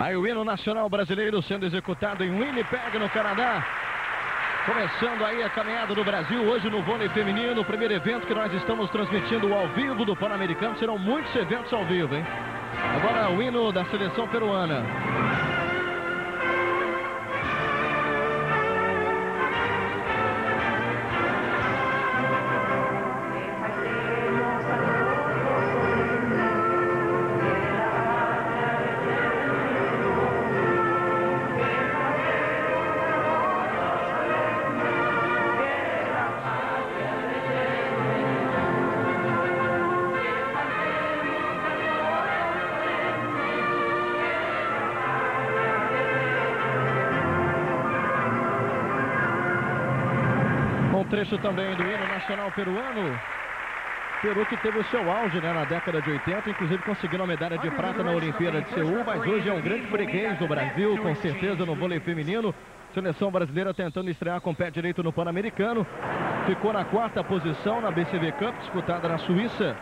Aí o hino nacional brasileiro sendo executado em Winnipeg, no Canadá. Começando aí a caminhada do Brasil hoje no vôlei feminino. O primeiro evento que nós estamos transmitindo ao vivo do Pan-Americano. Serão muitos eventos ao vivo, hein? Agora o hino da seleção peruana. Trecho também do hino nacional peruano. Peru que teve o seu auge, né, na década de 80, inclusive conseguindo a medalha de prata na Olimpíada de Seul, mas hoje é um grande freguês do Brasil, com certeza, no vôlei feminino. Seleção brasileira tentando estrear com o pé direito no Pan-Americano. Ficou na 4ª posição na BCV Cup, disputada na Suíça.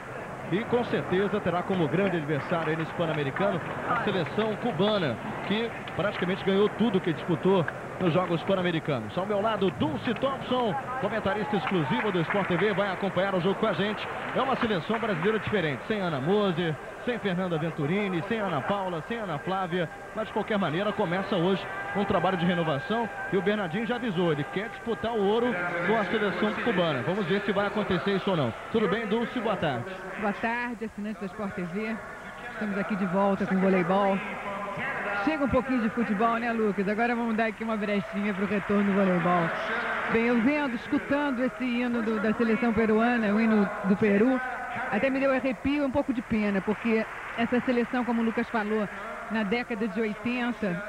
E com certeza terá como grande adversário aí nesse Pan-Americano a seleção cubana, que praticamente ganhou tudo que disputou nos Jogos Pan-Americanos. Ao meu lado, Dulce Thompson, comentarista exclusivo do Sport TV, vai acompanhar o jogo com a gente. É uma seleção brasileira diferente, sem Ana Moser, sem Fernanda Venturini, sem Ana Paula, sem Ana Flávia, mas de qualquer maneira começa hoje um trabalho de renovação e o Bernardinho já avisou, ele quer disputar o ouro com a seleção cubana. Vamos ver se vai acontecer isso ou não. Tudo bem, Dulce? Boa tarde. Boa tarde, assinantes da Sport TV. Estamos aqui de volta com o voleibol. Chega um pouquinho de futebol, né, Lucas? Agora vamos dar aqui uma brechinha para o retorno do voleibol. Bem, eu vendo, escutando esse hino da seleção peruana, o hino do Peru, até me deu arrepio e um pouco de pena, porque essa seleção, como o Lucas falou, na década de 80,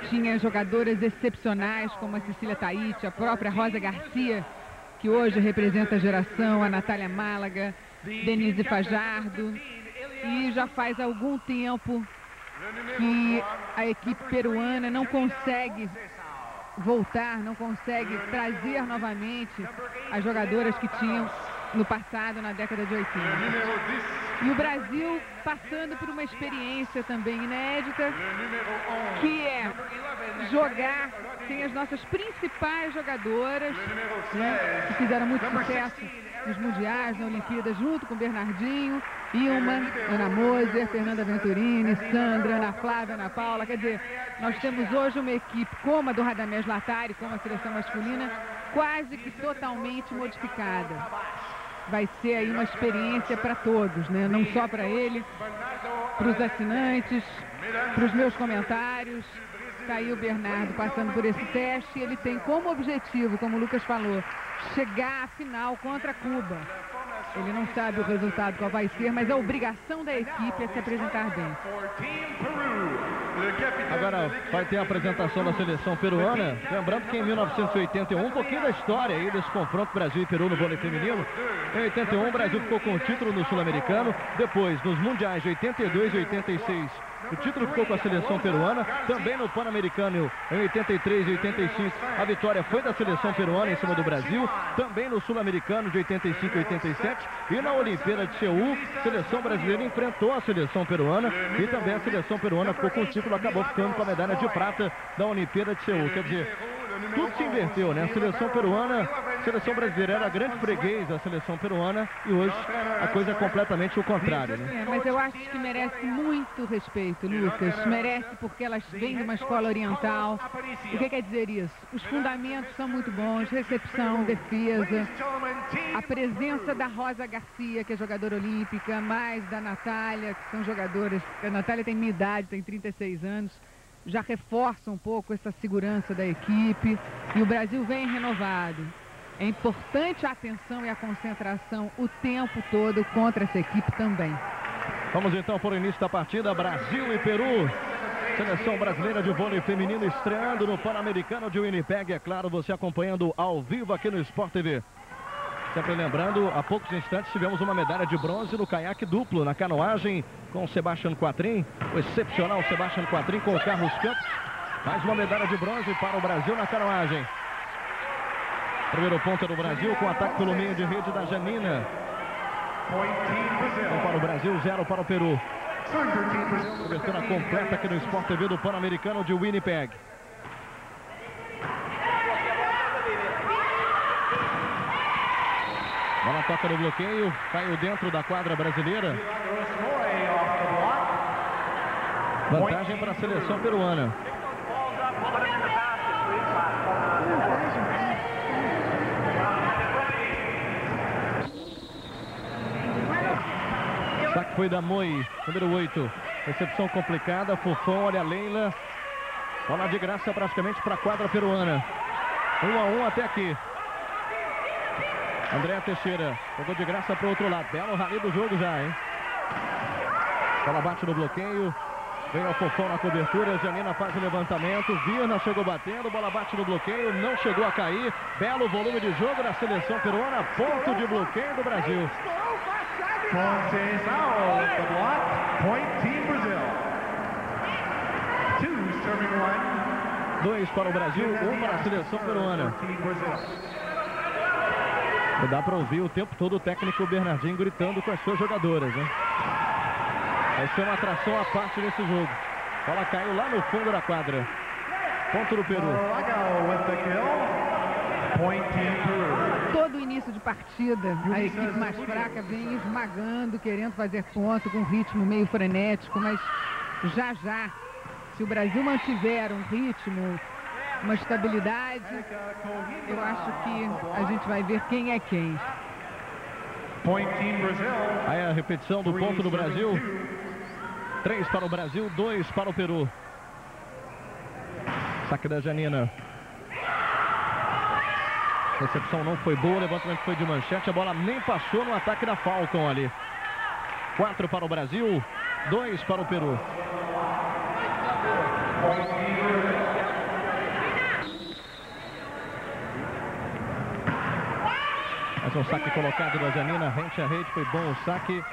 tinha jogadoras excepcionais, como a Cecília Tahiti, a própria Rosa Garcia, que hoje representa a geração, a Natália Málaga, Denise Fajardo, e já faz algum tempo que a equipe peruana não consegue voltar, não consegue trazer novamente as jogadoras que tinham no passado, na década de 80. E o Brasil passando por uma experiência também inédita, que é jogar sem as nossas principais jogadoras, né, que fizeram muito sucesso nos mundiais, na Olimpíada, junto com Bernardinho, Ilma, Ana Moser, Fernanda Venturini, Sandra, Ana Flávia, Ana Paula. Quer dizer, nós temos hoje uma equipe como a do Radamés Latari, como a seleção masculina, quase que totalmente modificada. Vai ser aí uma experiência para todos, né? Não só para ele, para os assinantes, para os meus comentários. Está aí o Bernardo passando por esse teste. Ele tem como objetivo, como o Lucas falou, chegar à final contra Cuba. Ele não sabe o resultado qual vai ser, mas a obrigação da equipe é se apresentar bem. Agora vai ter a apresentação da seleção peruana. Lembrando que em 1981, um pouquinho da história aí desse confronto Brasil e Peru no vôlei feminino. Em 81, o Brasil ficou com o título no Sul-Americano. Depois, nos mundiais de 82 e 86, o título ficou com a seleção peruana. Também no Pan-Americano em 83 e 85, a vitória foi da seleção peruana em cima do Brasil. Também no Sul-Americano de 85 e 87. E na Olimpíada de Seul, a seleção brasileira enfrentou a seleção peruana. E também a seleção peruana ficou com o título, acabou ficando com a medalha de prata da Olimpíada de Seul. Quer dizer, tudo se inverteu, né? A seleção peruana, a seleção brasileira era grande freguês da seleção peruana e hoje a coisa é completamente o contrário, né? Mas eu acho que merece muito respeito, Lucas. Merece porque elas vêm de uma escola oriental. O que quer dizer isso? Os fundamentos são muito bons, recepção, defesa, a presença da Rosa Garcia, que é jogadora olímpica, mais da Natália, que são jogadoras. A Natália tem minha idade, tem 36 anos. Já reforça um pouco essa segurança da equipe e o Brasil vem renovado. É importante a atenção e a concentração o tempo todo contra essa equipe também. Vamos então para o início da partida, Brasil e Peru. Seleção brasileira de vôlei feminino estreando no Pan-Americano de Winnipeg. É claro, você acompanhando ao vivo aqui no Sport TV. Sempre lembrando, há poucos instantes tivemos uma medalha de bronze no caiaque duplo, na canoagem, com o Sebastian Quatrin, o excepcional Sebastian Quatrin com o Carlos Campos. Mais uma medalha de bronze para o Brasil na canoagem. Primeiro ponto do Brasil, com ataque pelo meio de rede da Janina. 1 para o Brasil, 0 para o Peru. Cobertura completa aqui no Sport TV do Pan-Americano de Winnipeg. Bola toca no bloqueio, caiu dentro da quadra brasileira. Vantagem para a seleção peruana. Saque foi da Moi, número 8. Recepção complicada, Fofão, olha a Leila. Bola de graça praticamente para a quadra peruana. 1-1 até aqui. André Teixeira, jogou de graça para o outro lado. Belo rally do jogo já, hein? Bola bate no bloqueio. Vem o Fofão na cobertura. Janina faz o levantamento. Virna chegou batendo. Bola bate no bloqueio. Não chegou a cair. Belo volume de jogo da seleção peruana. Ponto de bloqueio do Brasil. Point Team Brazil. 2 serving 1. 2 para o Brasil, 1 para a seleção peruana. E dá para ouvir o tempo todo o técnico Bernardinho gritando com as suas jogadoras, hein? Vai ser uma atração à parte desse jogo. Bola caiu lá no fundo da quadra. Ponto do Peru. Todo início de partida, a equipe mais fraca vem esmagando, querendo fazer ponto com um ritmo meio frenético, mas já, se o Brasil mantiver um ritmo, uma estabilidade, eu acho que a gente vai ver quem é quem. Aí a repetição do ponto do Brasil. 3 para o Brasil, 2 para o Peru. Saque da Janina. Recepção não foi boa, o levantamento foi de manchete, a bola nem passou no ataque da Falcon ali. 4 para o Brasil, 2 para o Peru. Mais um saque colocado da Janina, rente a rede, foi bom o saque.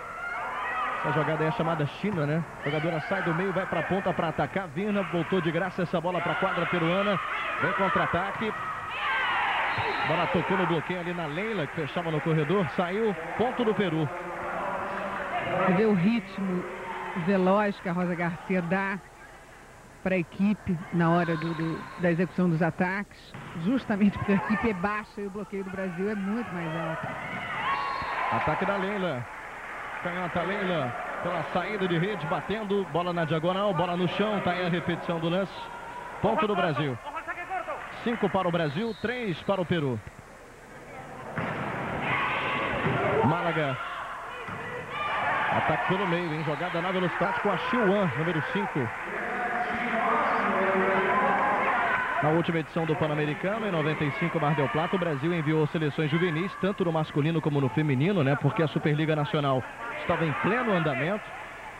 Essa jogada aí é chamada China, né? A jogadora sai do meio, vai para a ponta para atacar. Virna voltou de graça essa bola para a quadra peruana. Vem contra-ataque. Bola tocou no bloqueio ali na Leila, que fechava no corredor. Saiu, ponto do Peru. Você vê o ritmo veloz que a Rosa Garcia dá para a equipe na hora da execução dos ataques. Justamente porque a equipe é baixa e o bloqueio do Brasil é muito mais alto. Ataque da Leila. Canhota Leila pela saída de rede, batendo. Bola na diagonal, bola no chão. Tá aí a repetição do lance. Ponto do Brasil. 5 para o Brasil, 3 para o Peru. Málaga. Ataque pelo meio, hein? Jogada na velocidade com a Chiuan, número 5. Na última edição do Pan-Americano, em 95, Mar del Plata, o Brasil enviou seleções juvenis, tanto no masculino como no feminino, né? Porque a Superliga Nacional estava em pleno andamento.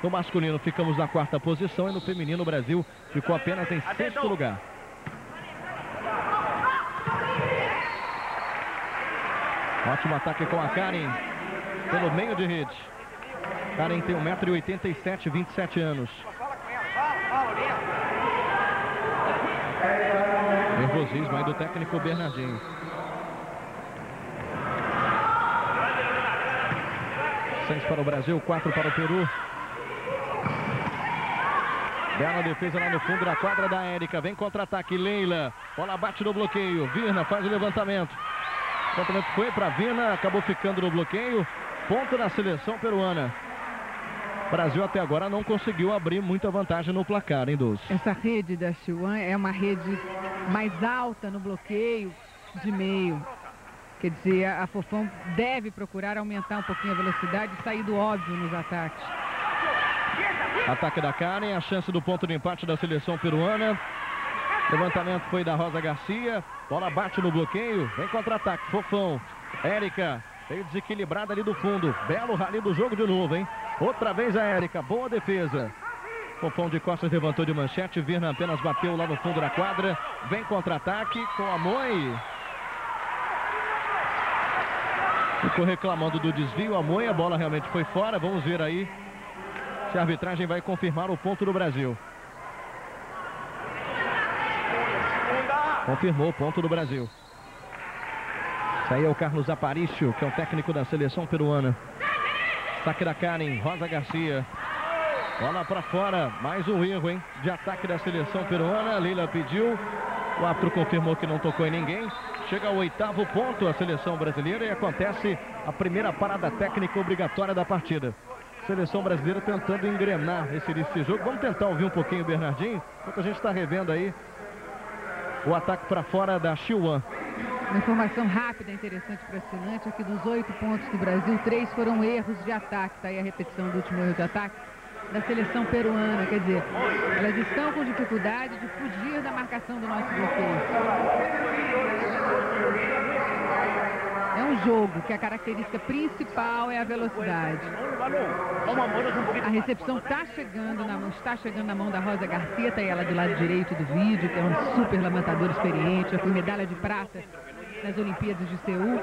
No masculino ficamos na 4ª posição e no feminino o Brasil ficou apenas em 6º lugar. Ótimo ataque com a Karen pelo meio de rede. Karen tem 1,87 m, 27 anos. Nervosismo aí do técnico Bernardinho. 6 para o Brasil, 4 para o Peru. Bela defesa lá no fundo da quadra da Érica. Vem contra-ataque, Leila. Bola bate no bloqueio. Virna faz o levantamento. O levantamento foi para Virna, acabou ficando no bloqueio. Ponto da seleção peruana. O Brasil até agora não conseguiu abrir muita vantagem no placar, hein, Dulce? Essa rede da Chiuan é uma rede mais alta no bloqueio de meio. Quer dizer, a Fofão deve procurar aumentar um pouquinho a velocidade e sair do óbvio nos ataques. Ataque da Karen, a chance do ponto de empate da seleção peruana. Levantamento foi da Rosa Garcia. Bola bate no bloqueio. Vem contra-ataque, Fofão. Érica veio desequilibrada ali do fundo. Belo rally do jogo de novo, hein? Outra vez a Érica, boa defesa. Fofão de costas levantou de manchete. Virna apenas bateu lá no fundo da quadra. Vem contra-ataque com a Moi. Ficou reclamando do desvio. A Moi, a bola realmente foi fora. Vamos ver aí se a arbitragem vai confirmar o ponto do Brasil. Confirmou o ponto do Brasil. Isso aí é o Carlos Aparício, que é o técnico da seleção peruana. Saque da Karen, Rosa Garcia. Bola para fora, mais um erro, hein? De ataque da seleção peruana. Leila pediu, o árbitro confirmou que não tocou em ninguém. Chega ao 8º ponto a seleção brasileira e acontece a primeira parada técnica obrigatória da partida. Seleção brasileira tentando engrenar esse início de jogo. Vamos tentar ouvir um pouquinho o Bernardinho, enquanto a gente está revendo aí o ataque para fora da Xiuan. Uma informação rápida, interessante para o assinante, aqui dos 8 pontos do Brasil, 3 foram erros de ataque. Está aí a repetição do último erro de ataque da seleção peruana, quer dizer, elas estão com dificuldade de fugir da marcação do nosso bloqueio. É um jogo que a característica principal é a velocidade. A recepção está chegando na mão da Rosa Garcia, está ela do lado direito do vídeo, que é um super levantador experiente, já foi medalha de prata nas Olimpíadas de Seul.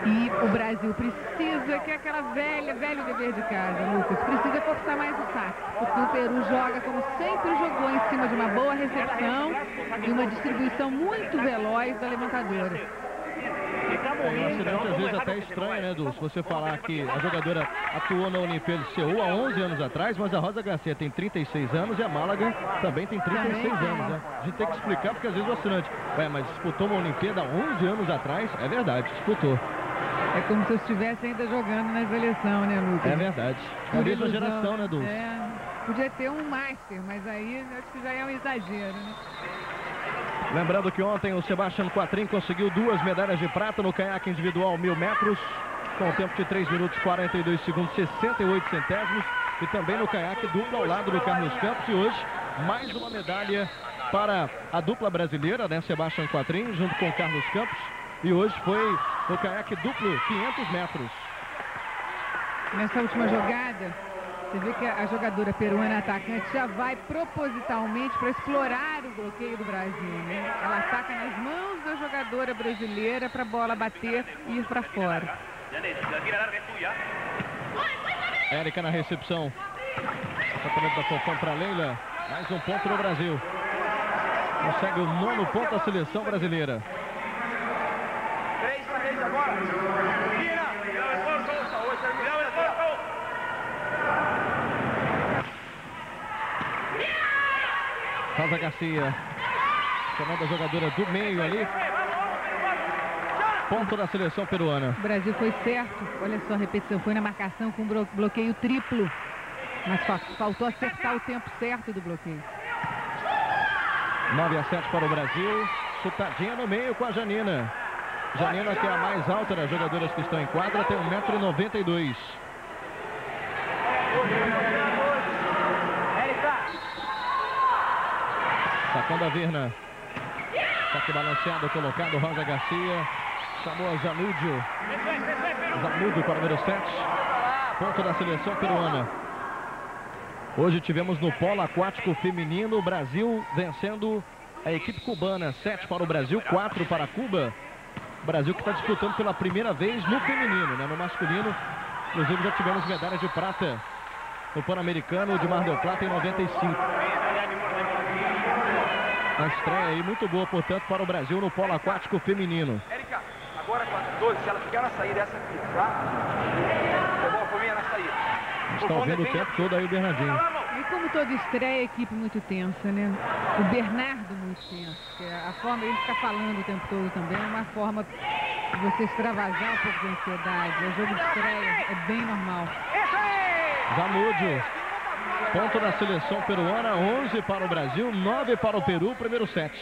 E o Brasil precisa, que é aquela velho dever de casa, Lucas, precisa forçar mais o saque, porque o Peru joga como sempre jogou, em cima de uma boa recepção e uma distribuição muito veloz da levantadora. O acidente às vezes até estranho, né, Du? Se você falar que a jogadora atuou na Olimpíada de Seul há 11 anos atrás, mas a Rosa Garcia tem 36 anos e a Málaga também tem 36 anos, né? A gente tem que explicar porque às vezes o assinante, mas disputou uma Olimpíada há 11 anos atrás, é verdade, disputou. É como se eu estivesse ainda jogando na seleção, né, Lucas? É verdade. É a mesma geração, né, Du? Podia ter um Master, mas aí acho que já é um exagero, né? Lembrando que ontem o Sebastian Quatrin conseguiu 2 medalhas de prata no caiaque individual 1000 metros, com tempo de 3 minutos 42 segundos 68 centésimos, e também no caiaque duplo ao lado do Carlos Campos. E hoje, mais uma medalha para a dupla brasileira, né, Sebastian Quatrin, junto com o Carlos Campos. E hoje foi no caiaque duplo 500 metros. Nessa última jogada, você vê que a jogadora peruana atacante já vai propositalmente para explorar o bloqueio do Brasil, né? Ela ataca nas mãos da jogadora brasileira para a bola bater e ir para fora. Érica na recepção. Tratamento da Fofão para Leila. Mais um ponto no Brasil. Consegue o 9º ponto da seleção brasileira. 3 agora. Rosa Garcia, chamando a jogadora do meio ali. Ponto da seleção peruana. O Brasil foi certo, olha só a repetição, foi na marcação com bloqueio triplo, mas faltou acertar o tempo certo do bloqueio. 9-7 para o Brasil, chutadinha no meio com a Janina. Janina, que é a mais alta das jogadoras que estão em quadra, tem 1,92 m. Sacando a Virna. Saque balanceado, colocado, Rosa Garcia. Chamou a Zanudio. Zanudio para o número 7. Ponto da seleção peruana. Hoje tivemos no polo aquático feminino o Brasil vencendo a equipe cubana. 7 para o Brasil, 4 para Cuba. O Brasil que está disputando pela primeira vez no feminino, né? No masculino, inclusive já tivemos medalhas de prata no Pan-Americano de Mar del Plata em 95. A estreia aí muito boa, portanto, para o Brasil no polo aquático feminino. Érica, agora com a 12, se ela ficar na saída, essa aqui, tá? Foi boa por mim na saída. Está vendo o tempo todo aí o Bernardinho. E como toda estreia, equipe muito tensa, né? O Bernardo muito tenso. Que a forma, ele fica falando o tempo todo também, é uma forma de você extravasar um pouco da ansiedade. O jogo de estreia é bem normal. Zanudio. Ponto da seleção peruana, 11 para o Brasil, 9 para o Peru, primeiro set.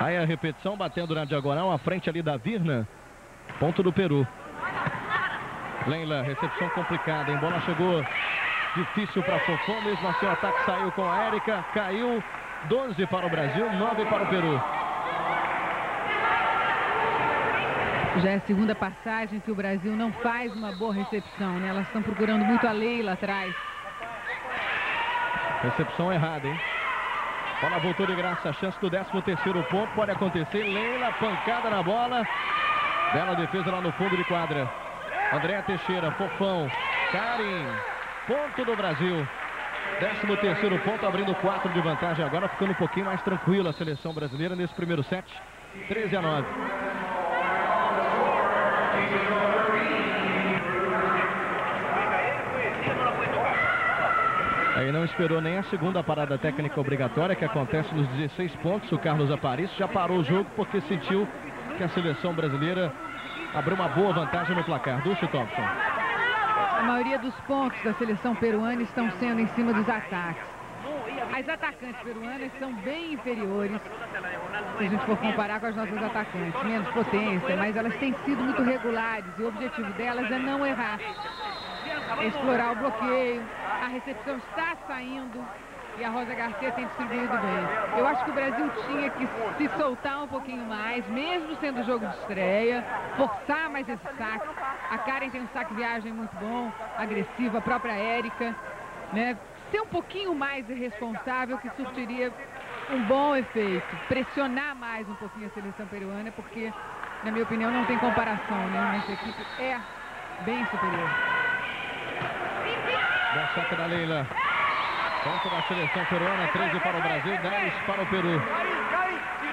Aí a repetição, batendo na diagonal, à frente ali da Virna. Ponto do Peru. Leila, recepção complicada, hein? Bola chegou difícil para Fofão, mesmo assim o ataque saiu com a Érica, caiu, 12 para o Brasil, 9 para o Peru. Já é a segunda passagem que o Brasil não faz uma boa recepção, né? Elas estão procurando muito a Leila atrás. Recepção errada, hein? Bola voltou de graça, a chance do 13º ponto, pode acontecer. Leila, pancada na bola. Bela defesa lá no fundo de quadra. Andréa Teixeira, Fofão, Karin, ponto do Brasil. 13º ponto, abrindo 4 de vantagem agora, ficando um pouquinho mais tranquila a seleção brasileira nesse primeiro set. 13-9. Aí não esperou nem a segunda parada técnica obrigatória, que acontece nos 16 pontos. O Carlos Aparício já parou o jogo porque sentiu que a seleção brasileira abriu uma boa vantagem no placar. Dulce Thompson. A maioria dos pontos da seleção peruana estão sendo em cima dos ataques. As atacantes peruanas são bem inferiores, se a gente for comparar com as nossas atacantes. Menos potência, mas elas têm sido muito regulares e o objetivo delas é não errar. É explorar o bloqueio, a recepção está saindo e a Rosa Garcia tem distribuído bem. Eu acho que o Brasil tinha que se soltar um pouquinho mais, mesmo sendo jogo de estreia, forçar mais esse saque. A Karen tem um saque viagem muito bom, agressiva, a própria Érica, né? Ser um pouquinho mais irresponsável que surtiria um bom efeito. Pressionar mais um pouquinho a seleção peruana, porque, na minha opinião, não tem comparação, né? Nossa equipe é bem superior. Bom saque da Leila. Ponto da seleção peruana, 13 para o Brasil, 10 para o Peru.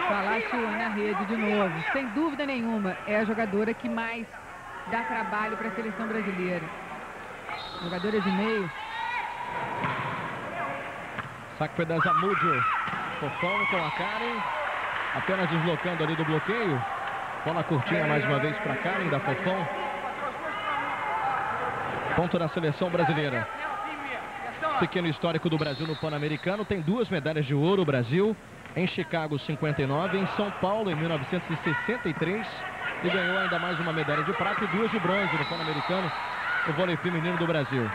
Falachu na rede de novo. Sem dúvida nenhuma, é a jogadora que mais dá trabalho para a seleção brasileira. Jogadora de meio. Saque foi da Zamúdio. Fofão com a Karen. Apenas deslocando ali do bloqueio. Bola curtinha mais uma vez para Karen da Fofão. Ponto da seleção brasileira. Pequeno histórico do Brasil no Pan-Americano. Tem 2 medalhas de ouro o Brasil. Em Chicago, 59. Em São Paulo, em 1963. E ganhou ainda mais uma medalha de prata e 2 de bronze no Pan-Americano. O vôlei feminino do Brasil.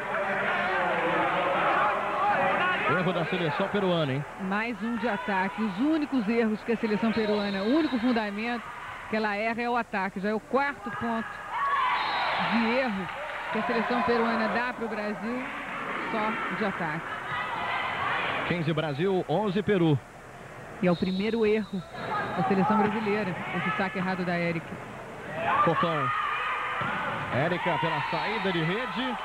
Erro da seleção peruana, hein? Mais um de ataque. Os únicos erros que a seleção peruana, o único fundamento que ela erra é o ataque. Já é o 4º ponto de erro que a seleção peruana dá para o Brasil, só de ataque. 15 Brasil, 11 Peru. E é o primeiro erro da seleção brasileira, esse saque errado da Érica. Fofão. Érica pela saída de rede.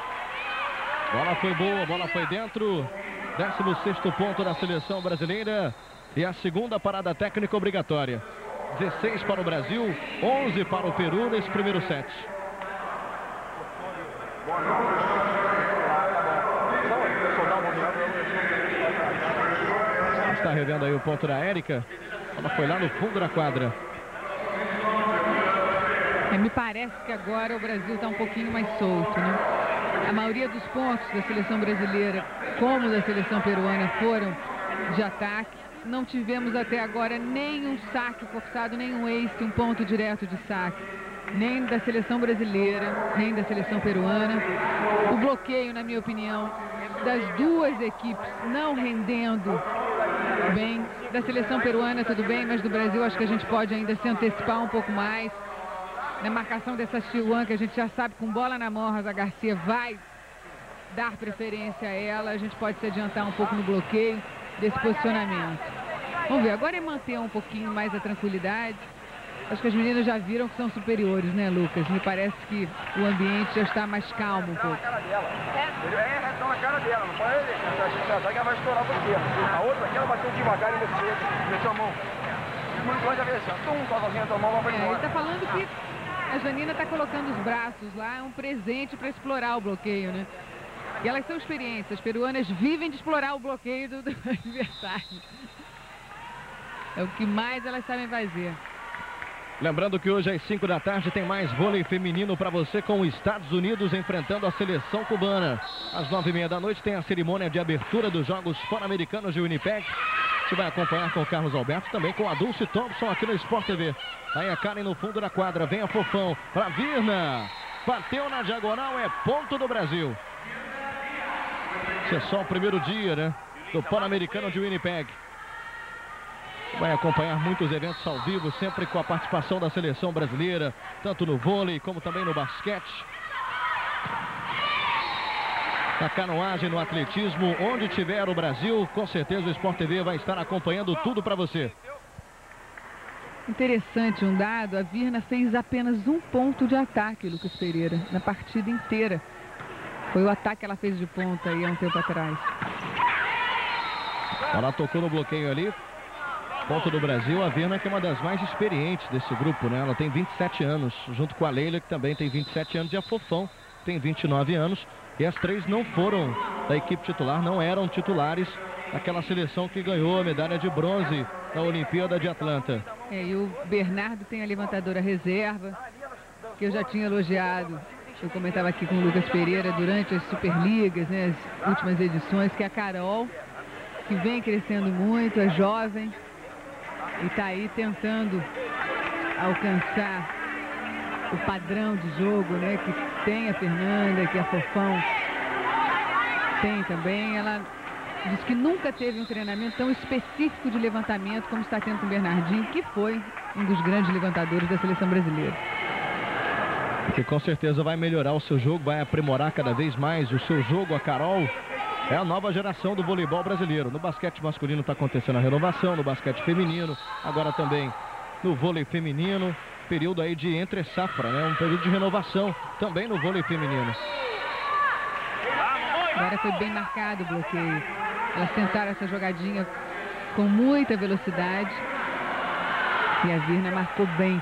Bola foi boa, bola foi dentro. 16º ponto da seleção brasileira. E a segunda parada técnica obrigatória. 16 para o Brasil, 11 para o Peru nesse primeiro set. Está revendo aí o ponto da Érica. Ela foi lá no fundo da quadra. Me parece que agora o Brasil está um pouquinho mais solto, né? A maioria dos pontos da seleção brasileira, como da seleção peruana, foram de ataque. Não tivemos até agora nenhum saque forçado, nenhum ace, um ponto direto de saque. Nem da seleção brasileira, nem da seleção peruana. O bloqueio, na minha opinião, das duas equipes não rendendo bem. Da seleção peruana tudo bem, mas do Brasil acho que a gente pode ainda se antecipar um pouco mais. Na marcação dessa Chihuan, que a gente já sabe, com bola na mão, a Garcia vai dar preferência a ela. A gente pode se adiantar um pouco no bloqueio desse posicionamento. Vamos ver, agora é manter um pouquinho mais a tranquilidade. Acho que as meninas já viram que são superiores, né, Lucas? Me parece que o ambiente já está mais calmo um pouco. É retão na cara dela, não pode deixar. A ela vai estourar por quê? A outra aqui, ela bateu devagar e mexeu a mão. Muito longe a vez, sozinha, a mão vai embora. Ele está falando que a Janina está colocando os braços lá, é um presente para explorar o bloqueio, né? E elas são experientes, as peruanas vivem de explorar o bloqueio do adversário. É o que mais elas sabem fazer. Lembrando que hoje às 5 da tarde tem mais vôlei feminino para você, com os Estados Unidos enfrentando a seleção cubana. Às 9h30 da noite tem a cerimônia de abertura dos Jogos Pan-Americanos de Winnipeg. Você vai acompanhar com o Carlos Alberto, também com a Dulce Thompson aqui no Sport TV. Aí a Karen no fundo da quadra, vem a Fofão para Virna. Bateu na diagonal, é ponto do Brasil. Esse é só o primeiro dia, né, do Pan-Americano de Winnipeg. Vai acompanhar muitos eventos ao vivo, sempre com a participação da seleção brasileira, tanto no vôlei como também no basquete. Na canoagem, no atletismo, onde tiver o Brasil, com certeza o Sport TV vai estar acompanhando tudo para você. Interessante um dado, a Virna fez apenas um ponto de ataque, Lucas Pereira, na partida inteira. Foi o ataque que ela fez de ponta aí há um tempo atrás. Ela tocou no bloqueio ali. Ponto do Brasil, a Virna, que é uma das mais experientes desse grupo, né? Ela tem 27 anos, junto com a Leila, que também tem 27 anos, e a Fofão tem 29 anos. E as três não foram da equipe titular, não eram titulares daquela seleção que ganhou a medalha de bronze na Olimpíada de Atlanta. E o Bernardo tem a levantadora reserva, que eu já tinha elogiado. Eu comentava aqui com o Lucas Pereira durante as Superligas, né, as últimas edições, que é a Carol, que vem crescendo muito, é jovem e está aí tentando alcançar o padrão de jogo, né, que tem a Fernanda, que a Fofão tem também. Ela diz que nunca teve um treinamento tão específico de levantamento como está tendo com o Bernardinho, que foi um dos grandes levantadores da seleção brasileira. Que com certeza vai melhorar o seu jogo, vai aprimorar cada vez mais o seu jogo. A Carol é a nova geração do voleibol brasileiro. No basquete masculino está acontecendo a renovação, no basquete feminino, agora também no vôlei feminino. Período aí de entre safra, né? Um período de renovação também no vôlei feminino. Agora foi bem marcado o bloqueio. Elas tentaram essa jogadinha com muita velocidade e a Virna marcou bem.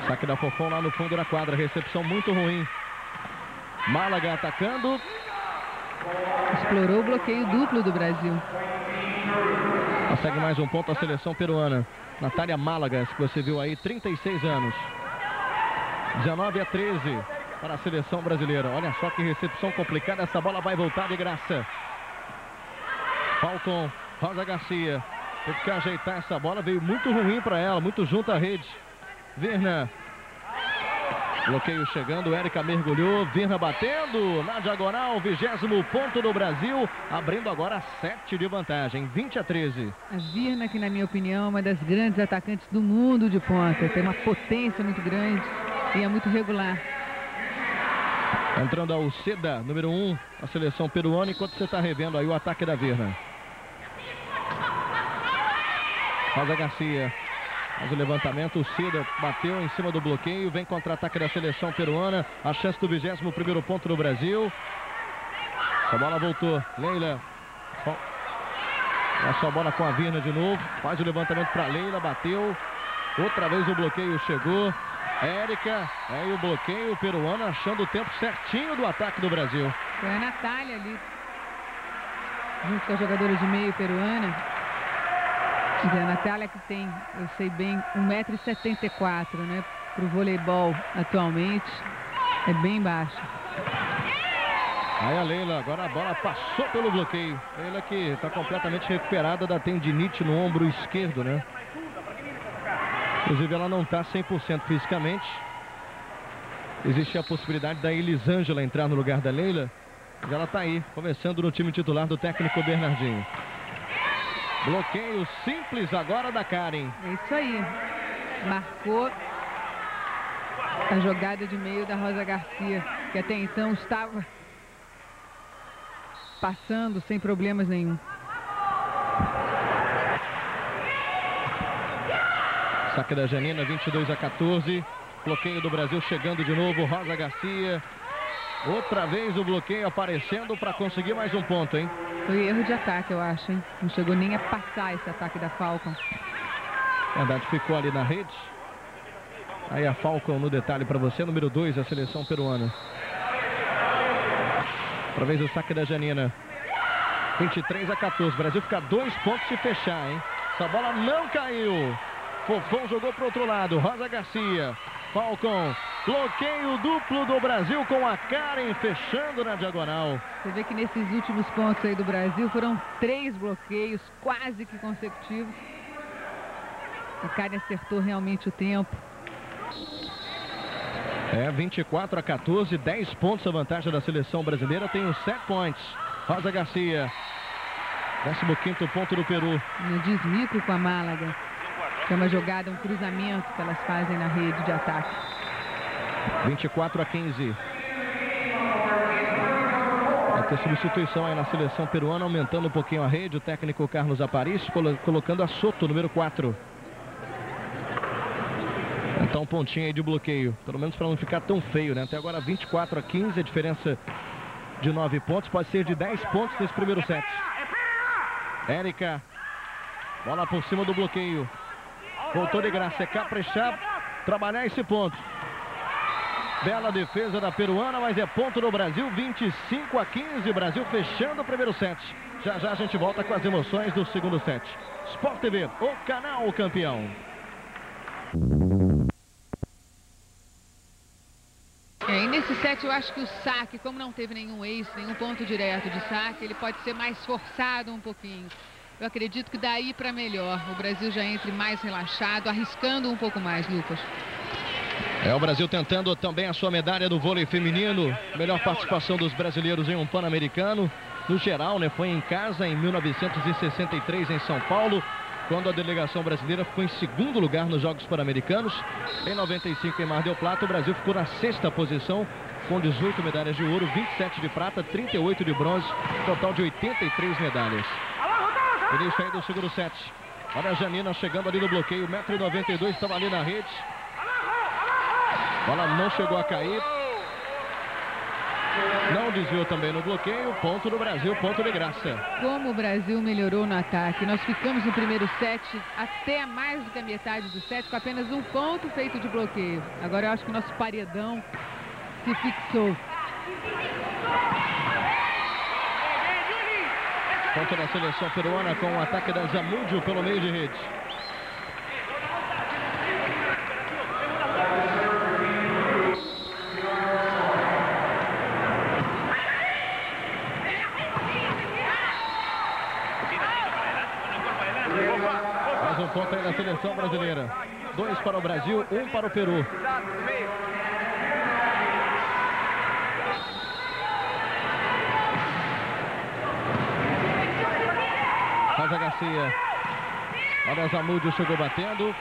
Saque da Fofão lá no fundo da quadra, recepção muito ruim. Málaga atacando. Explorou o bloqueio duplo do Brasil. Consegue mais um ponto a seleção peruana. Natália Málaga, que você viu aí, 36 anos. 19-13 para a seleção brasileira. Olha só que recepção complicada. Essa bola vai voltar de graça. Falcon, Rosa Garcia. Teve que ajeitar essa bola. Veio muito ruim para ela, muito junto à rede. Virna. Bloqueio chegando, Érica mergulhou, Virna batendo na diagonal, 20º ponto do Brasil, abrindo agora 7 de vantagem, 20-13. A Virna, que na minha opinião é uma das grandes atacantes do mundo de ponta, tem uma potência muito grande e é muito regular. Entrando a Uceda, número 1, a seleção peruana, enquanto você está revendo aí o ataque da Virna. Rosa Garcia. Faz o levantamento, o Cida bateu em cima do bloqueio, vem contra-ataque da seleção peruana, a chance do 21º ponto do Brasil. A bola voltou, Leila. Essa bola com a Virna de novo, faz o levantamento para Leila, bateu. Outra vez o bloqueio chegou. Érica, aí o bloqueio peruano achando o tempo certinho do ataque do Brasil. Foi a Natália ali, junto com a jogadora de meio peruana. A Natália, que tem, eu sei bem, 1,74 m, né? Para o voleibol atualmente é bem baixo. Aí a Leila, agora a bola passou pelo bloqueio. Leila que está completamente recuperada da tendinite no ombro esquerdo, né? Inclusive ela não está 100% fisicamente. Existe a possibilidade da Elisângela entrar no lugar da Leila. Mas ela está aí, começando no time titular do técnico Bernardinho. Bloqueio simples agora da Karen. É isso aí. Marcou a jogada de meio da Rosa Garcia, que até então estava passando sem problemas nenhum. Saque da Janina, 22-14. Bloqueio do Brasil chegando de novo. Rosa Garcia. Outra vez o bloqueio aparecendo para conseguir mais um ponto, hein? Foi erro de ataque, eu acho, hein? Não chegou nem a passar esse ataque da Falcon. Na verdade, ficou ali na rede. Aí a Falcon no detalhe para você, número 2, a seleção peruana. Outra vez o saque da Janina. 23-14. O Brasil fica 2 pontos se fechar, hein? Essa bola não caiu. Fofão jogou para o outro lado. Rosa Garcia. Falcon. Bloqueio duplo do Brasil com a Karen fechando na diagonal. Você vê que nesses últimos pontos aí do Brasil foram 3 bloqueios quase que consecutivos. A Karen acertou realmente o tempo. 24-14, 10 pontos a vantagem da seleção brasileira. Tem os 7 points. Rosa Garcia. 15º ponto do Peru. No desmico com a Málaga. Que é uma jogada, um cruzamento que elas fazem na rede de ataque. 24-15. Vai ter substituição aí na seleção peruana, aumentando um pouquinho a rede. O técnico Carlos Aparício colocando a Soto, número 4. Então um pontinho aí de bloqueio, pelo menos para não ficar tão feio, né? Até agora 24-15, a diferença de 9 pontos, pode ser de 10 pontos nesse primeiro set. Érica, bola por cima do bloqueio. Voltou de graça, é caprichar, trabalhar esse ponto. Bela defesa da peruana, mas é ponto do Brasil, 25-15. Brasil fechando o primeiro set. Já já a gente volta com as emoções do segundo set. Sport TV, o canal campeão. E nesse set eu acho que o saque, como não teve nenhum ace, nenhum ponto direto de saque, ele pode ser mais forçado um pouquinho. Eu acredito que daí para melhor. O Brasil já entre mais relaxado, arriscando um pouco mais, Lucas. É o Brasil tentando também a sua medalha do vôlei feminino. Melhor participação dos brasileiros em um Pan-Americano. No geral, né? Foi em casa em 1963 em São Paulo, quando a delegação brasileira ficou em segundo lugar nos Jogos Pan-Americanos. Em 95 em Mar del Plata, o Brasil ficou na sexta posição com 18 medalhas de ouro, 27 de prata, 38 de bronze, total de 83 medalhas. Início aí do segundo set. Olha a Janina chegando ali no bloqueio, 1,92 m, estava ali na rede. Bola não chegou a cair. Não desviou também no bloqueio. Ponto do Brasil, ponto de graça. Como o Brasil melhorou no ataque. Nós ficamos no primeiro set até mais do que a metade do set com apenas um ponto feito de bloqueio. Agora eu acho que o nosso paredão se fixou. Ponto da seleção peruana com o ataque da Zamúdio pelo meio de rede. Mais um ponto aí da seleção brasileira. 2 para o Brasil, 1 para o Peru. Rosa Garcia. Olha, Zamúdio chegou batendo.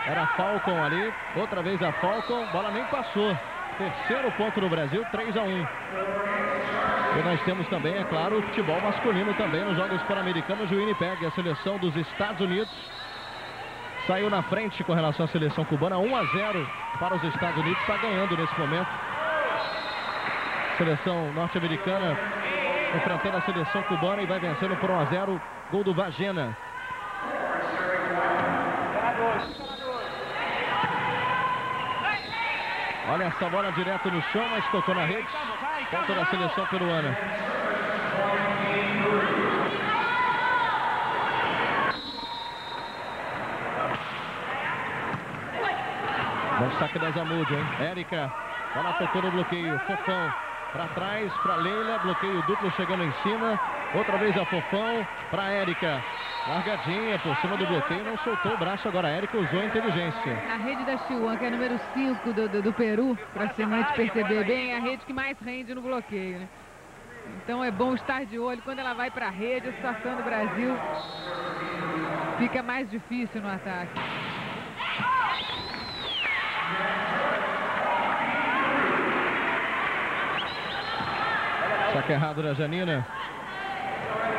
Era Falcon ali. Outra vez a Falcon. Bola nem passou. Terceiro ponto do Brasil, 3-1. E nós temos também, é claro, o futebol masculino também nos Jogos Pan-Americanos de Winnipeg. A seleção dos Estados Unidos saiu na frente com relação à seleção cubana. 1-0 para os Estados Unidos. Está ganhando nesse momento. Seleção norte-americana enfrentando a seleção cubana e vai vencendo por 1-0. Gol do Vagena. Olha essa bola direto no chão, mas tocou na rede. Ponto da seleção peruana. Bom saque da Zamúdio, hein? Érica. Bola tocou no bloqueio. Fofão. Para trás, para Leila. Bloqueio duplo chegando em cima. Outra vez a Fofão. Para Érica. Largadinha por cima do bloqueio. Não soltou o braço agora. A Érica usou a inteligência. A rede da Chihuahua, que é número 5 do Peru, para a Semante perceber bem, é a rede que mais rende no bloqueio, né? Então é bom estar de olho. Quando ela vai para a rede, a situação do Brasil fica mais difícil no ataque. Saque errado da Janina.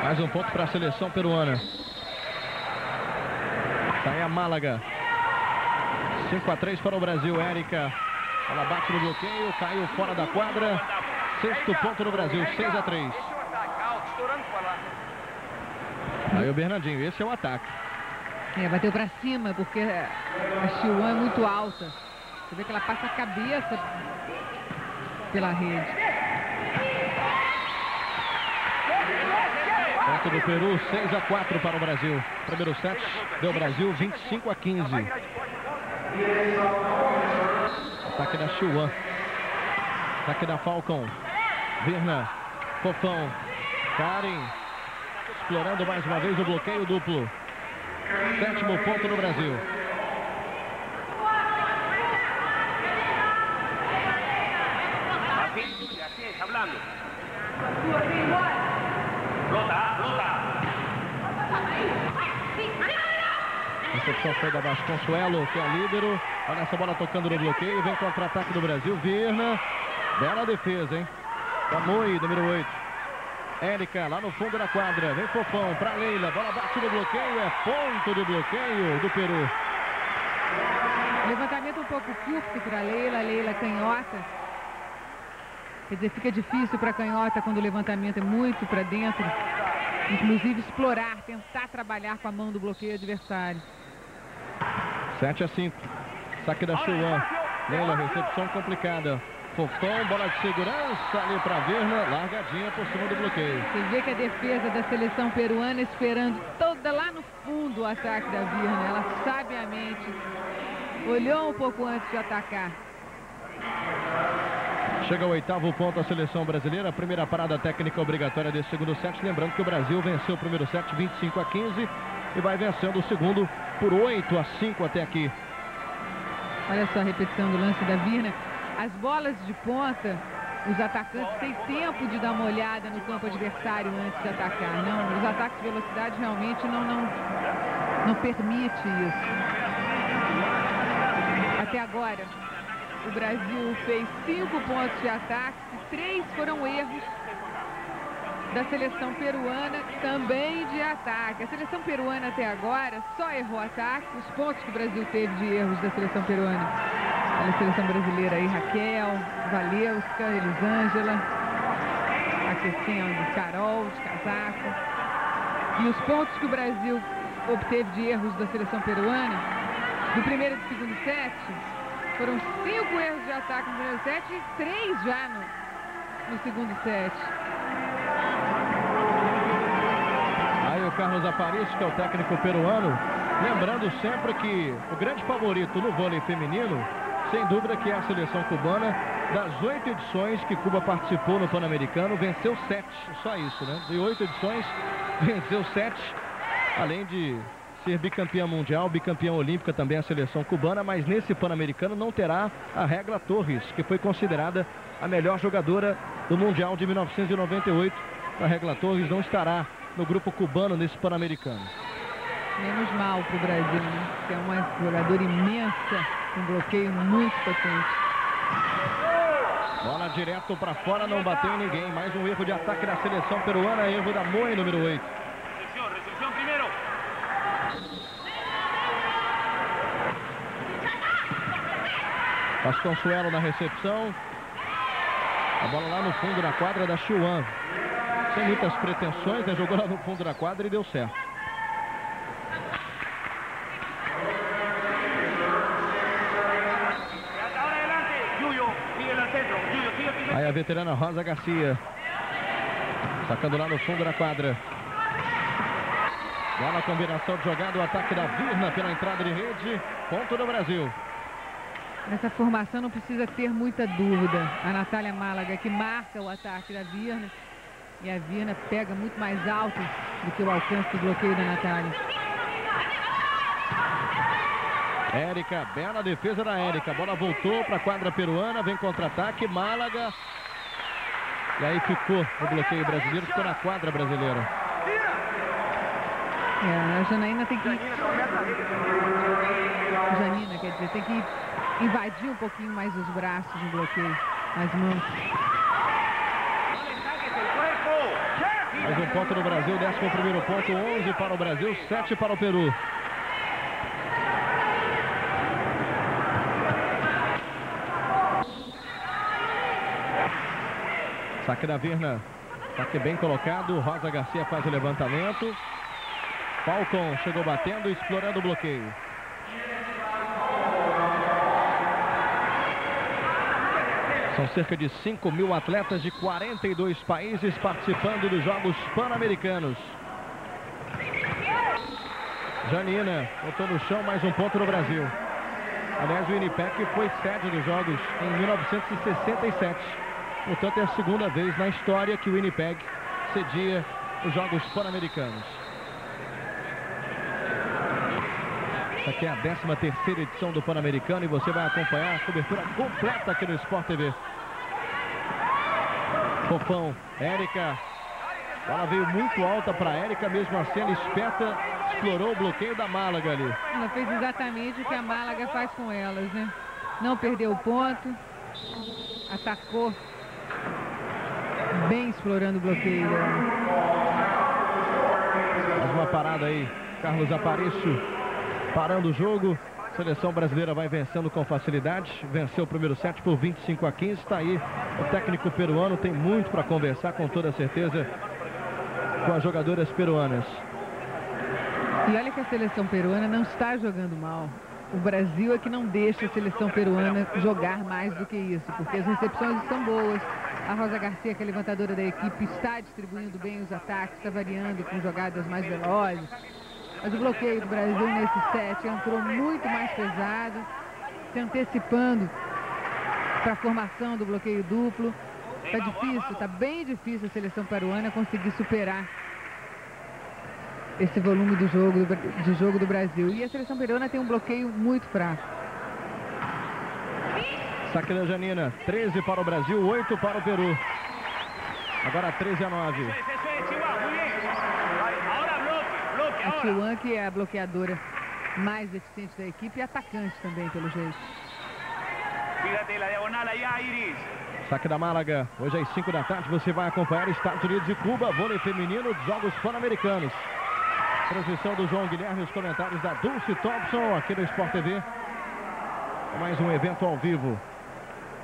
Mais um ponto para a seleção peruana. Tá aí a Málaga. 5-3 para o Brasil. Érica. Ela bate no bloqueio. Caiu fora da quadra. Sexto ponto do Brasil. 6-3. Aí o Bernardinho. Esse é o ataque. Bateu para cima porque a Chihuahua é muito alta. Você vê que ela passa a cabeça pela rede. Ponto do Peru, 6-4 para o Brasil. Primeiro set deu Brasil 25-15. Ataque da Chihuahua. Ataque da Falcon. Virna. Fofão. Karen. Explorando mais uma vez o bloqueio duplo. Sétimo ponto do Brasil. A recepção foi da Vasconcelos, que é líbero. Olha essa bola tocando no bloqueio. Vem contra-ataque do Brasil. Virna. Bela defesa, hein? Camoi, número 8. Érica, lá no fundo da quadra. Vem Fofão para Leila. Bola bate no bloqueio. É ponto de bloqueio do Peru. Levantamento um pouco curto para Leila. Leila canhota. Quer dizer, fica difícil para canhota quando o levantamento é muito para dentro. Inclusive explorar, tentar trabalhar com a mão do bloqueio adversário. 7-5. Saque da Chihuahua. Leila, recepção complicada. Fofão, bola de segurança ali para Virna, largadinha por cima do bloqueio. Você vê que a defesa da seleção peruana esperando toda lá no fundo o ataque da Virna. Ela sabiamente olhou um pouco antes de atacar. Chega o 8º ponto a seleção brasileira, a primeira parada técnica obrigatória desse segundo set. Lembrando que o Brasil venceu o primeiro set 25-15 e vai vencendo o segundo por 8-5 até aqui. Olha só a repetição do lance da Virna. As bolas de ponta, os atacantes têm tempo de dar uma olhada no campo adversário antes de atacar. Não, os ataques de velocidade realmente não permite isso. Até agora, o Brasil fez 5 pontos de ataque e 3 foram erros da seleção peruana, também de ataque. A seleção peruana até agora só errou ataque. Os pontos que o Brasil teve de erros da seleção peruana. Olha a seleção brasileira aí, Raquel, Valeuska, Elisângela, aquecendo, Carol, de casaco. E os pontos que o Brasil obteve de erros da seleção peruana, do primeiro e do segundo set, foram 5 erros de ataque no primeiro set e 3 já no segundo set. Aí o Carlos Aparicio, que é o técnico peruano, lembrando sempre que o grande favorito no vôlei feminino, sem dúvida, que é a seleção cubana. Das 8 edições que Cuba participou no Pan-Americano, venceu 7, só isso, né? De 8 edições, venceu 7, além de ser bicampeã mundial, bicampeã olímpica também a seleção cubana, mas nesse Pan-Americano não terá a Regla Torres, que foi considerada a melhor jogadora do Mundial de 1998. A Regla Torres não estará no grupo cubano nesse Pan-Americano. Menos mal para o Brasil, né? Que é uma jogadora imensa, um bloqueio muito potente. Bola direto para fora, não bateu em ninguém. Mais um erro de ataque da seleção peruana, erro da Moe, número 8. Recepção primeiro. Vasconcelos na recepção. A bola lá no fundo da quadra da Xuan. Sem muitas pretensões, né? Jogou lá no fundo da quadra e deu certo. Aí a veterana Rosa Garcia. Sacando lá no fundo da quadra. Bola, combinação de jogada, o ataque da Virna pela entrada de rede. Ponto do Brasil. Nessa formação não precisa ter muita dúvida. A Natália Málaga que marca o ataque da Virna. E a Virna pega muito mais alto do que o alcance do bloqueio da Natália. Érica, bela defesa da Érica. A bola voltou para a quadra peruana, vem contra-ataque, Málaga. E aí ficou o bloqueio brasileiro, ficou na quadra brasileira. A Janaína tem que... Janina, quer dizer, tem que invadir um pouquinho mais os braços no bloqueio, as mãos. Mais um ponto no Brasil, 11º ponto, 11 para o Brasil, 7 para o Peru. Saque da Virna, saque bem colocado, Rosa Garcia faz o levantamento. Falcon chegou batendo, explorando o bloqueio. São cerca de 5.000 atletas de 42 países participando dos Jogos Pan-Americanos. Janina botou no chão, mais um ponto no Brasil. Aliás, o Winnipeg foi sede dos Jogos em 1967. Portanto, é a segunda vez na história que o Winnipeg cedia os Jogos Pan-Americanos. Essa aqui é a 13ª edição do Pan-Americano e você vai acompanhar a cobertura completa aqui no Sport TV. Fofão, Érica. A bola veio muito alta para a Érica, mesmo assim ela esperta, explorou o bloqueio da Málaga ali. Ela fez exatamente o que a Málaga faz com elas, né? Não perdeu o ponto, atacou, bem explorando o bloqueio dela. Mais uma parada aí, Carlos Aparicio. Parando o jogo, a seleção brasileira vai vencendo com facilidade. Venceu o primeiro set por 25-15. Está aí o técnico peruano, tem muito para conversar com toda certeza com as jogadoras peruanas. E olha que a seleção peruana não está jogando mal. o Brasil é que não deixa a seleção peruana jogar mais do que isso, porque as recepções estão boas. A Rosa Garcia, que é a levantadora da equipe, está distribuindo bem os ataques, está variando com jogadas mais velozes. Mas o bloqueio do Brasil nesse set entrou muito mais pesado, se antecipando para a formação do bloqueio duplo. Está difícil, está bem difícil a seleção peruana conseguir superar esse volume de jogo do Brasil. E a seleção peruana tem um bloqueio muito fraco. Saque da Janina, 13 para o Brasil, 8 para o Peru. Agora 13-9. A Chihuan, que é a bloqueadora mais eficiente da equipe, e atacante também, pelo jeito. Saque da Málaga, hoje às 5 da tarde você vai acompanhar Estados Unidos e Cuba, vôlei feminino dos Jogos Pan-Americanos. Transmissão do João Guilherme, os comentários da Dulce Thompson aqui no Sport TV. Mais um evento ao vivo.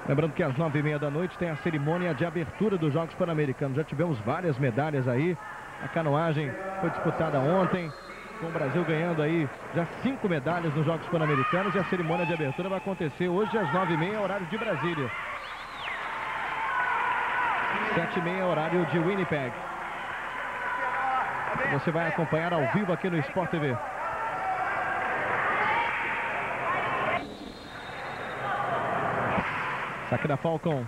Lembrando que às 9h30 da noite tem a cerimônia de abertura dos Jogos Pan-Americanos. Já tivemos várias medalhas aí. A canoagem foi disputada ontem, com o Brasil ganhando aí já 5 medalhas nos Jogos Pan-Americanos. E a cerimônia de abertura vai acontecer hoje às 9h30, horário de Brasília. 7h30, horário de Winnipeg. Você vai acompanhar ao vivo aqui no Sport TV. Saque da Falcon.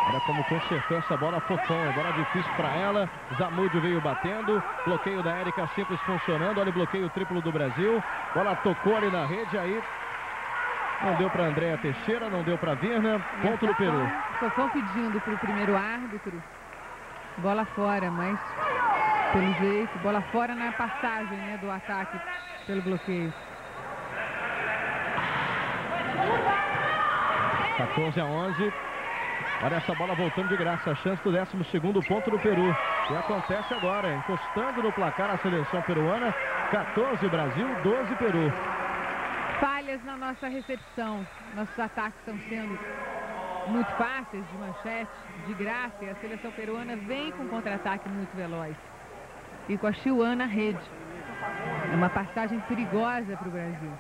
Olha como consertou essa bola, Fofão. Bola difícil para ela. Zamudio veio batendo. Bloqueio da Érica Simples funcionando. Olha o bloqueio triplo do Brasil. Bola tocou ali na rede. Aí não deu para Andréa Teixeira, não deu para Virna. Ponto do Peru. Fofão pedindo para o primeiro árbitro bola fora, mas pelo jeito, bola fora na passagem, né, do ataque pelo bloqueio. 14-11. Olha essa bola voltando de graça. A chance do 12º ponto do Peru. E acontece agora, encostando no placar a seleção peruana. 14 Brasil, 12 Peru. Falhas na nossa recepção. Nossos ataques estão sendo muito fáceis, de manchete, de graça. E a seleção peruana vem com um contra-ataque muito veloz. E com a Chihuan na rede. É uma passagem perigosa para o Brasil.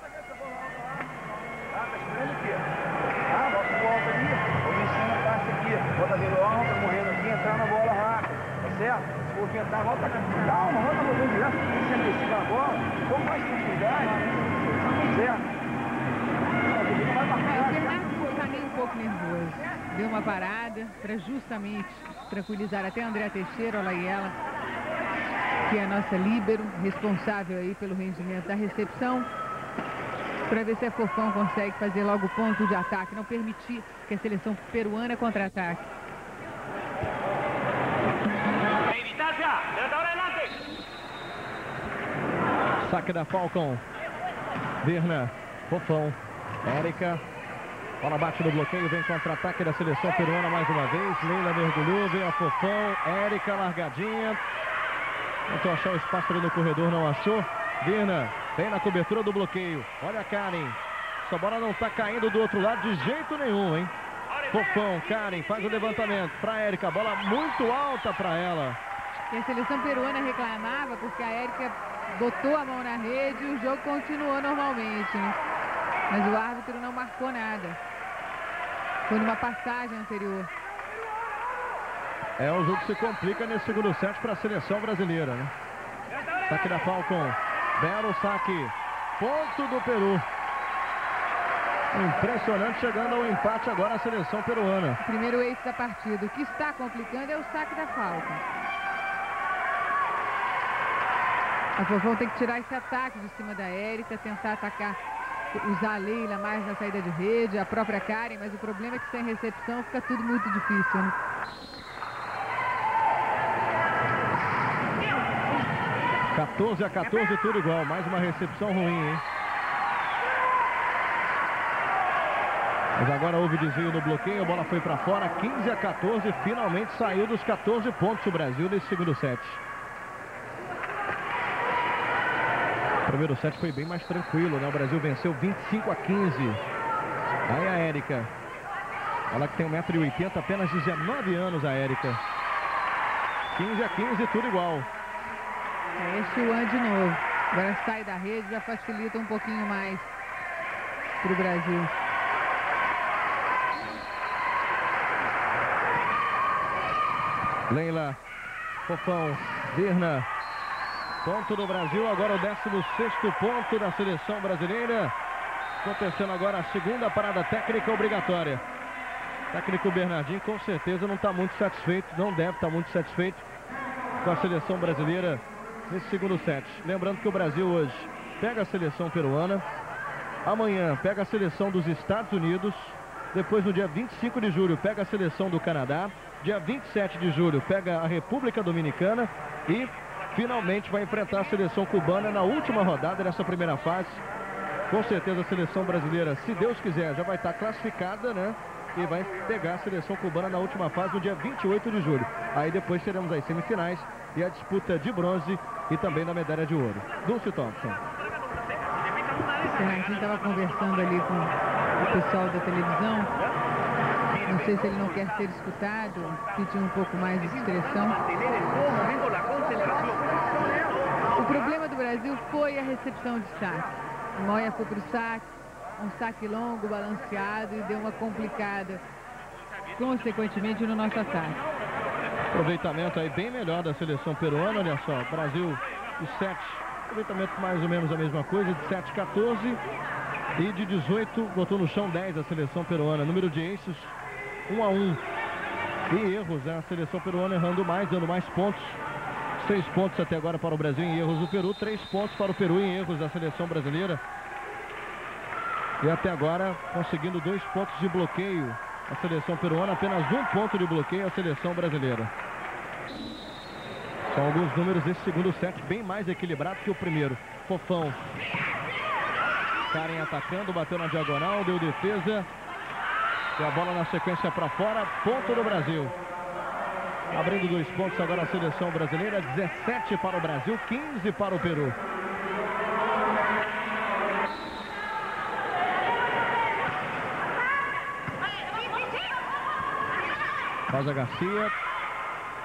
Volta de longe, tá morrendo aqui, entrando na bola rápido, tá certo? Se for tentar, volta, calma, volta você direto, se antecipa a bola, um pouco mais de tranquilidade, certo? O Bernardo está meio um pouco nervoso. Deu uma parada para justamente tranquilizar até a Andréa Teixeira, olha aí ela, que é a nossa líbero, responsável aí pelo rendimento da recepção, para ver se a Fofão consegue fazer logo o ponto de ataque, não permitir que a seleção peruana contra-ataque. Saque da Falcon. Virna, Fofão, Érica. Bola bate no bloqueio, vem contra-ataque da seleção peruana mais uma vez. Leila mergulhou, vem a Fofão, Érica largadinha. Tentou achar o espaço ali no corredor, não achou. Virna vem na cobertura do bloqueio. Olha a Karen. Essa bola não está caindo do outro lado de jeito nenhum, hein? Fofão, Karen faz o levantamento para Érica. Bola muito alta para ela. E a seleção peruana reclamava porque a Érica botou a mão na rede e o jogo continuou normalmente, né? Mas o árbitro não marcou nada. Foi numa passagem anterior. O jogo se complica nesse segundo set para a seleção brasileira, né? Saque da Falcon. Belo saque. Ponto do Peru. Impressionante, chegando ao empate agora a seleção peruana. O primeiro ace da partida. O que está complicando é o saque da Falcon. A Fofão tem que tirar esse ataque de cima da Érica, tentar atacar, usar a Leila mais na saída de rede, a própria Karen, mas o problema é que sem recepção fica tudo muito difícil, né? (14 a 14), tudo igual. Mais uma recepção ruim, hein? Mas agora houve desvio no bloqueio, a bola foi para fora. 15 a 14, finalmente saiu dos 14 pontos o Brasil nesse segundo set. O primeiro set foi bem mais tranquilo, né? O Brasil venceu 25 a 15. Aí a Érica. Ela que tem 1,80 m, apenas 19 anos a Érica. 15 a 15, tudo igual. É Chihuan de novo. Agora sai da rede, já facilita um pouquinho mais para o Brasil. Leila, Fofão, Virna. Ponto do Brasil, agora o 16º ponto da seleção brasileira. Acontecendo agora a segunda parada técnica obrigatória. O técnico Bernardinho com certeza não está muito satisfeito, não deve estar muito satisfeito com a seleção brasileira nesse segundo set. Lembrando que o Brasil hoje pega a seleção peruana, amanhã pega a seleção dos Estados Unidos, depois no dia 25 de julho pega a seleção do Canadá, dia 27 de julho pega a República Dominicana e finalmente vai enfrentar a seleção cubana na última rodada dessa primeira fase. Com certeza a seleção brasileira, se Deus quiser, já vai estar classificada, né? E vai pegar a seleção cubana na última fase no dia 28 de julho. Aí depois teremos as semifinais e a disputa de bronze e também da medalha de ouro. Dulce Thompson. A gente estava conversando ali com o pessoal da televisão. Não sei se ele não quer ser escutado, pedir um pouco mais de discreção. O problema do Brasil foi a recepção de saque. O Moya foi para o saque, um saque longo, balanceado e deu uma complicada, consequentemente, no nosso ataque. Aproveitamento aí bem melhor da seleção peruana, olha só. Brasil de 7, aproveitamento mais ou menos a mesma coisa, de 7, 14 e de 18, botou no chão 10 a seleção peruana. Número de aces, 1-1. E erros, né? A seleção peruana errando mais, dando mais pontos. 6 pontos até agora para o Brasil em erros do Peru, 3 pontos para o Peru em erros da seleção brasileira. E até agora conseguindo 2 pontos de bloqueio a seleção peruana, apenas 1 ponto de bloqueio a seleção brasileira. São alguns números desse segundo set bem mais equilibrado que o primeiro. Fofão. Karen atacando, bateu na diagonal, deu defesa. E a bola na sequência para fora, ponto do Brasil. Abrindo 2 pontos agora a seleção brasileira, 17 para o Brasil, 15 para o Peru. Rosa Garcia,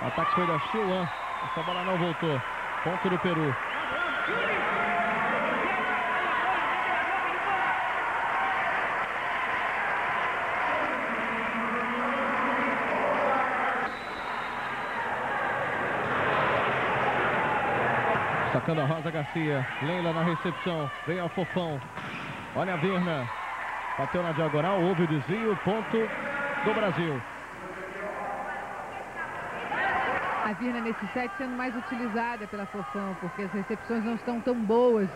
o ataque foi da Chiuan, essa bola não voltou, ponto do Peru. Sacando a Rosa Garcia, Leila na recepção, veio a Fofão, olha a Virna, bateu na diagonal, houve o desvio, ponto do Brasil. A Virna nesse set sendo mais utilizada pela Fofão, porque as recepções não estão tão boas.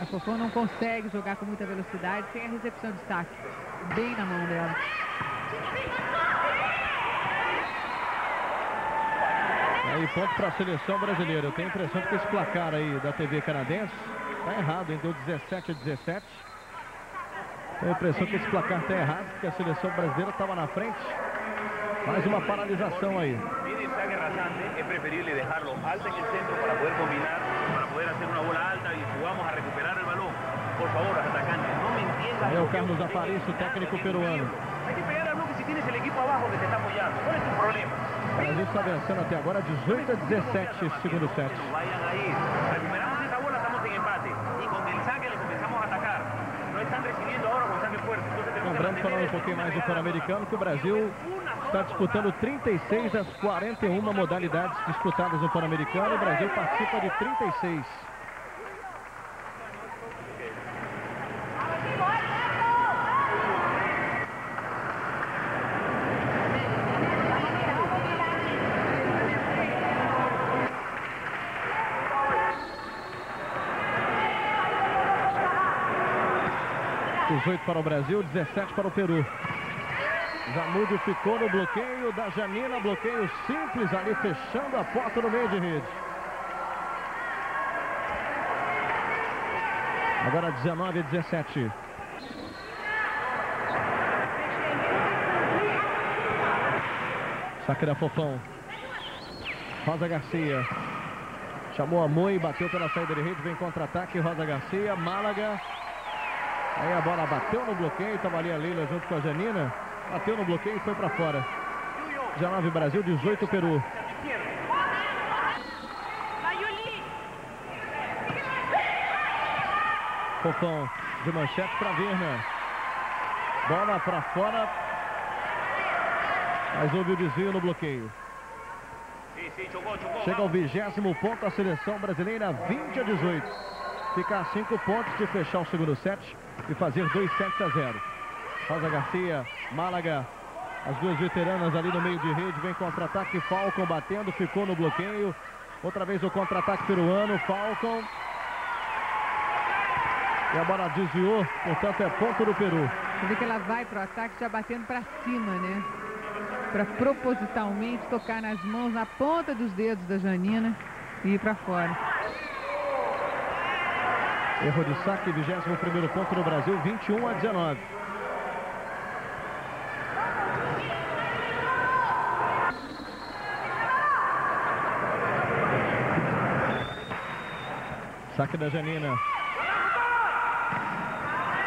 A Fofão não consegue jogar com muita velocidade sem a recepção de saque, bem na mão dela. Aí ponto para a seleção brasileira. Eu tenho a impressão que esse placar aí da TV canadense está errado, hein? Deu 17-17. Tenho a impressão que esse placar está errado, porque a seleção brasileira estava na frente. Mais uma paralisação aí. Saque rasante, es preferible dejarlo alto en el centro para poder combinar, para poder hacer una bola alta y jugamos a recuperar el balón. Por favor, los atacantes, no me entiendan. É o Carlos Aparicio, técnico peruano. Hay que pegar a bloque si tienes el equipo abajo que te está apoyando. ¿Cuál es tu problema? O Brasil está vencendo até agora 18-17 esse segundo set. Vayan ahí. Recuperamos esa bola, estamos en empate. Y con el saque le comenzamos a atacar. No están recibiendo ahora con saque fuerte. Lembrando, falando um pouquinho mais do Pan-Americano, que o Brasil está disputando 36 das 41 modalidades disputadas no Pan-Americano. O Brasil participa de 36. (18 para o Brasil, 17 para o Peru. Zamúdio ficou no bloqueio da Janina, bloqueio simples ali, fechando a porta no meio de rede. Agora 19-17. Saque da Fofão. Rosa Garcia. Chamou a Moi, bateu pela saída de rede, vem contra-ataque, Rosa Garcia, Málaga. Aí a bola bateu no bloqueio, estava ali a Leila junto com a Janina. Bateu no bloqueio e foi para fora. 19 Brasil, 18 Peru. Fofão de manchete para Virna. Bola para fora. Mas houve o desvio no bloqueio. Chega ao 20º ponto a seleção brasileira, 20-18. Fica a 5 pontos de fechar o segundo set e fazer 2-0. Rosa Garcia, Málaga, as duas veteranas ali no meio de rede. Vem contra-ataque, Falcon batendo, ficou no bloqueio. Outra vez o contra-ataque peruano, Falcon. E a bola desviou, portanto é ponto do Peru. Você vê que ela vai para o ataque já batendo para cima, né? Para propositalmente tocar nas mãos, na ponta dos dedos da Janina e ir para fora. Erro de saque, 21º ponto no Brasil, 21-19. Saque da Janina.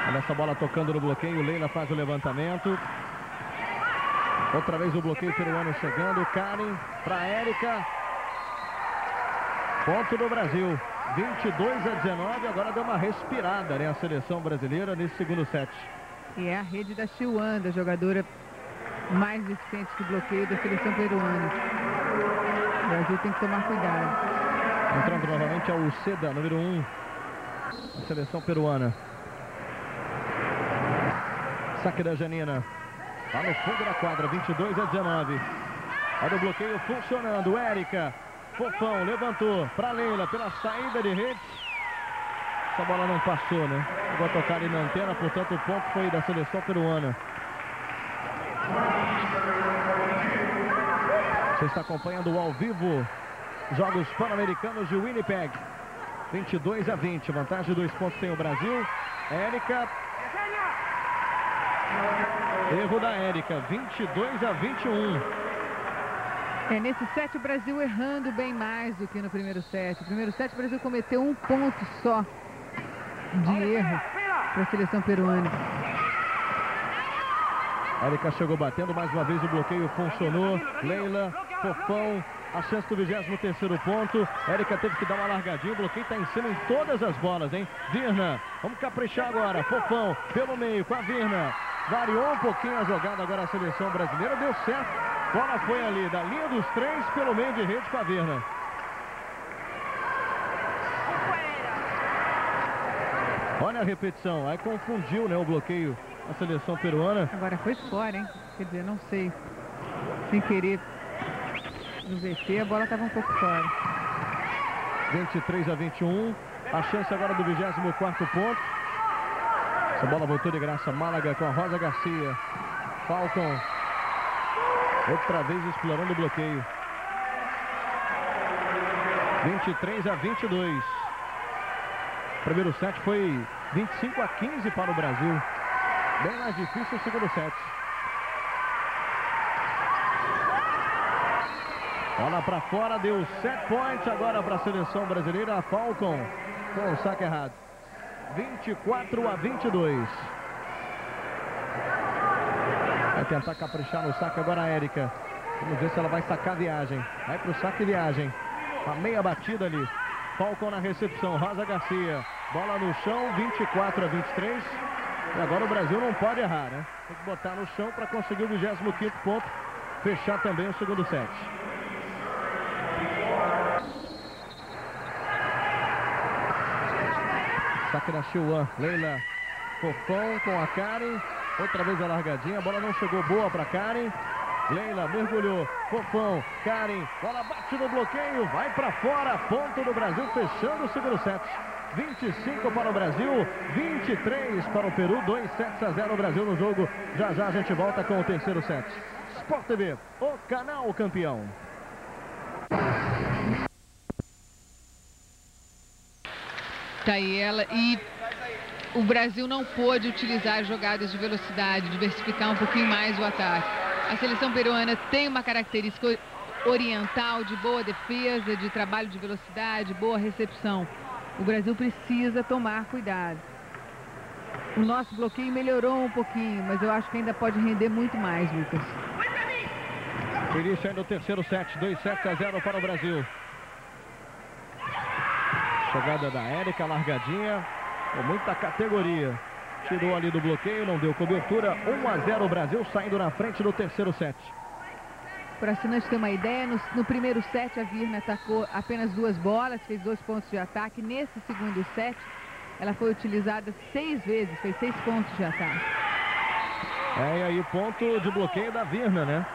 Olha essa bola tocando no bloqueio, Leila faz o levantamento. Outra vez o bloqueio peruano chegando, Karen para Érica. Ponto do Brasil, 22-19, agora deu uma respirada, né, a seleção brasileira nesse segundo set. E é a rede da Chiwanda, jogadora mais eficiente de bloqueio da seleção peruana. O Brasil tem que tomar cuidado. Entrando novamente é o Seda, número 1, a seleção peruana. Saque da Janina. Lá no fundo da quadra, 22-19. Olha o bloqueio funcionando. Érica, Fofão, levantou para Leila pela saída de rede. Essa bola não passou, né? Chegou a tocar ali na antena, portanto o ponto foi da seleção peruana. Você está acompanhando ao vivo Jogos Pan-Americanos de Winnipeg. 22-20, vantagem de 2 pontos tem o Brasil. Érica. Erro da Érica, 22-21. Nesse set o Brasil errando bem mais do que no primeiro set. No primeiro set o Brasil cometeu 1 ponto só de erro para a seleção peruana. Érica chegou batendo, mais uma vez o bloqueio funcionou. Leila, Fofão, a chance do 23º ponto. Érica teve que dar uma largadinha, o bloqueio está em cima em todas as bolas, hein? Virna, vamos caprichar agora. Fofão pelo meio com a Virna. Variou um pouquinho a jogada agora a seleção brasileira, deu certo. Bola foi ali da linha dos 3 pelo meio de rede com a Virna. Olha a repetição, aí confundiu, né, o bloqueio a seleção peruana. Agora foi fora, hein? Quer dizer, não sei. Sem querer no VT, a bola estava um pouco fora. 23-21. A chance agora do 24º ponto. Essa bola voltou de graça. Málaga com a Rosa Garcia. Falcon. Outra vez explorando o bloqueio. 23-22. Primeiro set foi 25-15 para o Brasil. Bem mais difícil o segundo set. Bola para fora, deu 7 points agora para a seleção brasileira. A Falcon com o saque errado. 24-22. Vai tentar caprichar no saque agora a Érica. Vamos ver se ela vai sacar a viagem. Vai para o saque viagem. Uma meia batida ali. Falcon na recepção. Rosa Garcia. Bola no chão, 24-23. E agora o Brasil não pode errar, né? Tem que botar no chão para conseguir o 25º ponto. Fechar também o segundo set. Saque da Chiwan. Leila. Fofão com a Karen. Outra vez a largadinha. A bola não chegou boa para Karen. Leila mergulhou. Fofão. Karen. Bola bate no bloqueio. Vai para fora. Ponto do Brasil fechando o segundo set. 25 para o Brasil. 23 para o Peru. 2-0 o Brasil no jogo. Já já a gente volta com o terceiro set. Sport TV, o canal campeão. Tá aí ela, e o Brasil não pôde utilizar jogadas de velocidade, diversificar um pouquinho mais o ataque. A seleção peruana tem uma característica oriental de boa defesa, de trabalho de velocidade, boa recepção. O Brasil precisa tomar cuidado. O nosso bloqueio melhorou um pouquinho, mas eu acho que ainda pode render muito mais, Lucas. Início ainda o terceiro set, 2-0 para o Brasil. Chegada da Érica, largadinha. Com muita categoria. Tirou ali do bloqueio, não deu cobertura. 1-0 o Brasil, saindo na frente do terceiro set. Para assinante ter uma ideia, no primeiro set a Virna atacou apenas 2 bolas, fez 2 pontos de ataque. Nesse segundo set, ela foi utilizada 6 vezes, fez 6 pontos de ataque. E aí ponto de bloqueio da Virna, né?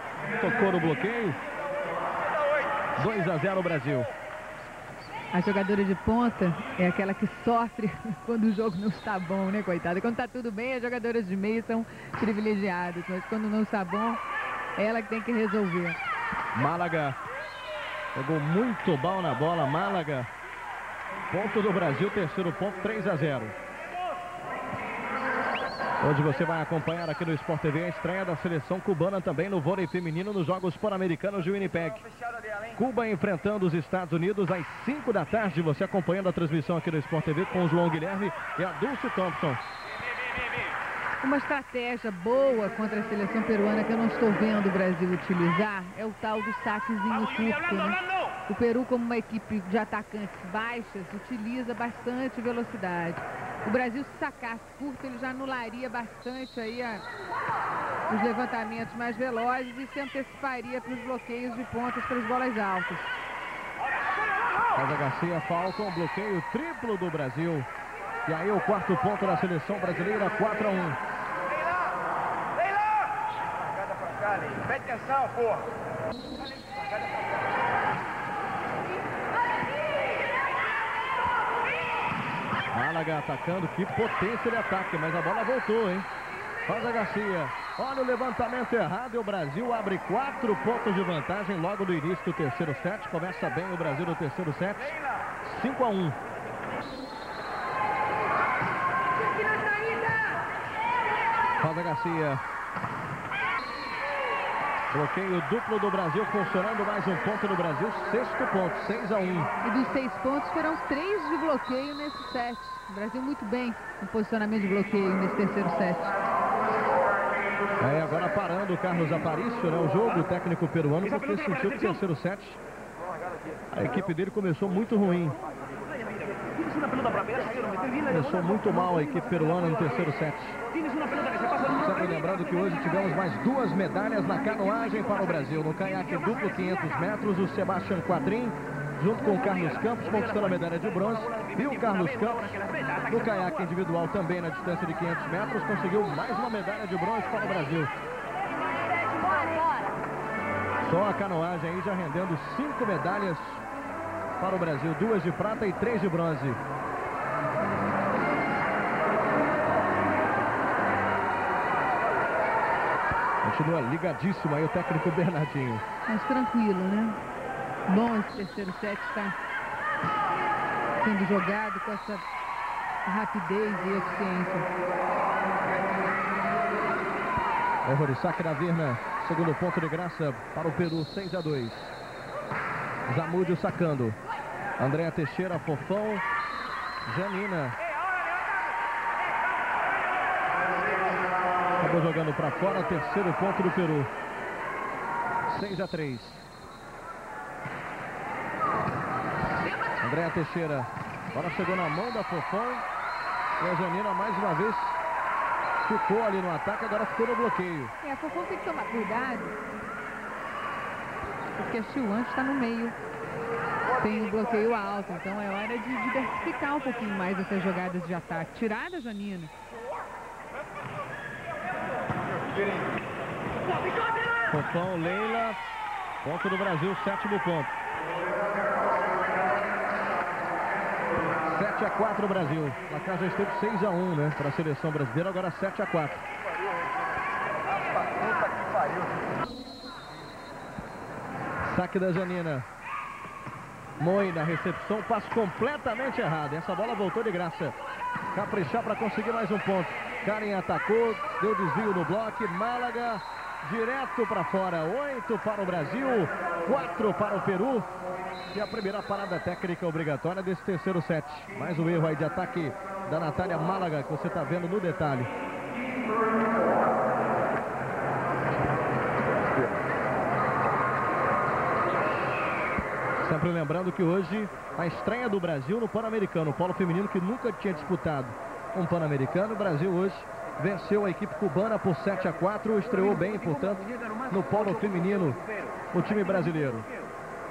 Tocou no bloqueio. 2-0 o Brasil. A jogadora de ponta é aquela que sofre quando o jogo não está bom, né, coitada? Quando está tudo bem, as jogadoras de meio são privilegiadas, mas quando não está bom, é ela que tem que resolver. Málaga pegou muito mal na bola. Málaga, ponto do Brasil, terceiro ponto, 3-0. Hoje você vai acompanhar aqui no Sport TV a estreia da seleção cubana também no vôlei feminino nos Jogos Pan-Americanos de Winnipeg. Cuba enfrentando os Estados Unidos às 5 da tarde. Você acompanhando a transmissão aqui no Sport TV com o João Guilherme e a Dulce Thompson. Uma estratégia boa contra a seleção peruana que eu não estou vendo o Brasil utilizar é o tal do saquezinho curto, né? O Peru, como uma equipe de atacantes baixas, utiliza bastante velocidade. O Brasil, se sacasse curto, ele já anularia bastante aí os levantamentos mais velozes e se anteciparia para os bloqueios de pontas para as bolas altas. Rosa Garcia, Falcon, bloqueio triplo do Brasil. E aí o quarto ponto da seleção brasileira, 4-1. Preste atenção, porra. Málaga atacando, que potência de ataque, mas a bola voltou, hein? Rosa Garcia, olha o levantamento errado e o Brasil abre 4 pontos de vantagem logo do início do terceiro set. Começa bem o Brasil no terceiro set, 5-1. Rosa Garcia. Bloqueio duplo do Brasil funcionando, mais um ponto do Brasil, sexto ponto, 6-1. E dos 6 pontos foram 3 de bloqueio nesse set. O Brasil muito bem no posicionamento de bloqueio nesse terceiro set. Agora parando o Carlos Aparício, né, o jogo, o técnico peruano, porque sentiu que o terceiro set a equipe dele começou muito ruim. Começou muito mal a equipe peruana no terceiro set. Sempre lembrando que hoje tivemos mais 2 medalhas na canoagem para o Brasil. No caiaque duplo 500 metros, o Sebastião Quadrim, junto com o Carlos Campos, conquistando a medalha de bronze. E o Carlos Campos, no caiaque individual também na distância de 500 metros, conseguiu mais uma medalha de bronze para o Brasil. Só a canoagem aí já rendendo 5 medalhas para o Brasil. 2 de prata e 3 de bronze. Continua ligadíssimo aí o técnico Bernardinho. Mais tranquilo, né? Bom, esse terceiro set está sendo jogado com essa rapidez e eficiência. Erro de saque da Virna. Segundo ponto de graça para o Peru, 6-2. Zamúdio sacando. Andréa Teixeira, Fofão, Janina. Acabou jogando para fora, terceiro ponto do Peru. 6-3. Andréa Teixeira. Agora chegou na mão da Fofão. E a Janina mais uma vez ficou ali no ataque, agora ficou no bloqueio. A Fofão tem que tomar cuidado, porque a Chiuan está no meio. Tem um bloqueio alto, então é hora de diversificar um pouquinho mais essas jogadas de ataque. Tirar da Janina. Fofão, Leila, ponto do Brasil, sétimo ponto. 7-4 Brasil. Na casa esteve 6-1, né, para a seleção brasileira, agora 7-4. Saque da Janina. Moi na recepção, passo completamente errado. Essa bola voltou de graça. Caprichar para conseguir mais um ponto. Karen atacou, deu desvio no bloco. Málaga direto para fora. 8 para o Brasil, 4 para o Peru. E a primeira parada técnica obrigatória desse terceiro set. Mais um erro aí de ataque da Natália Málaga, que você está vendo no detalhe. Sempre lembrando que hoje a estreia do Brasil no Pan-Americano, o polo feminino que nunca tinha disputado um Pan-Americano. O Brasil hoje venceu a equipe cubana por 7-4, estreou bem, portanto, no polo feminino, o time brasileiro.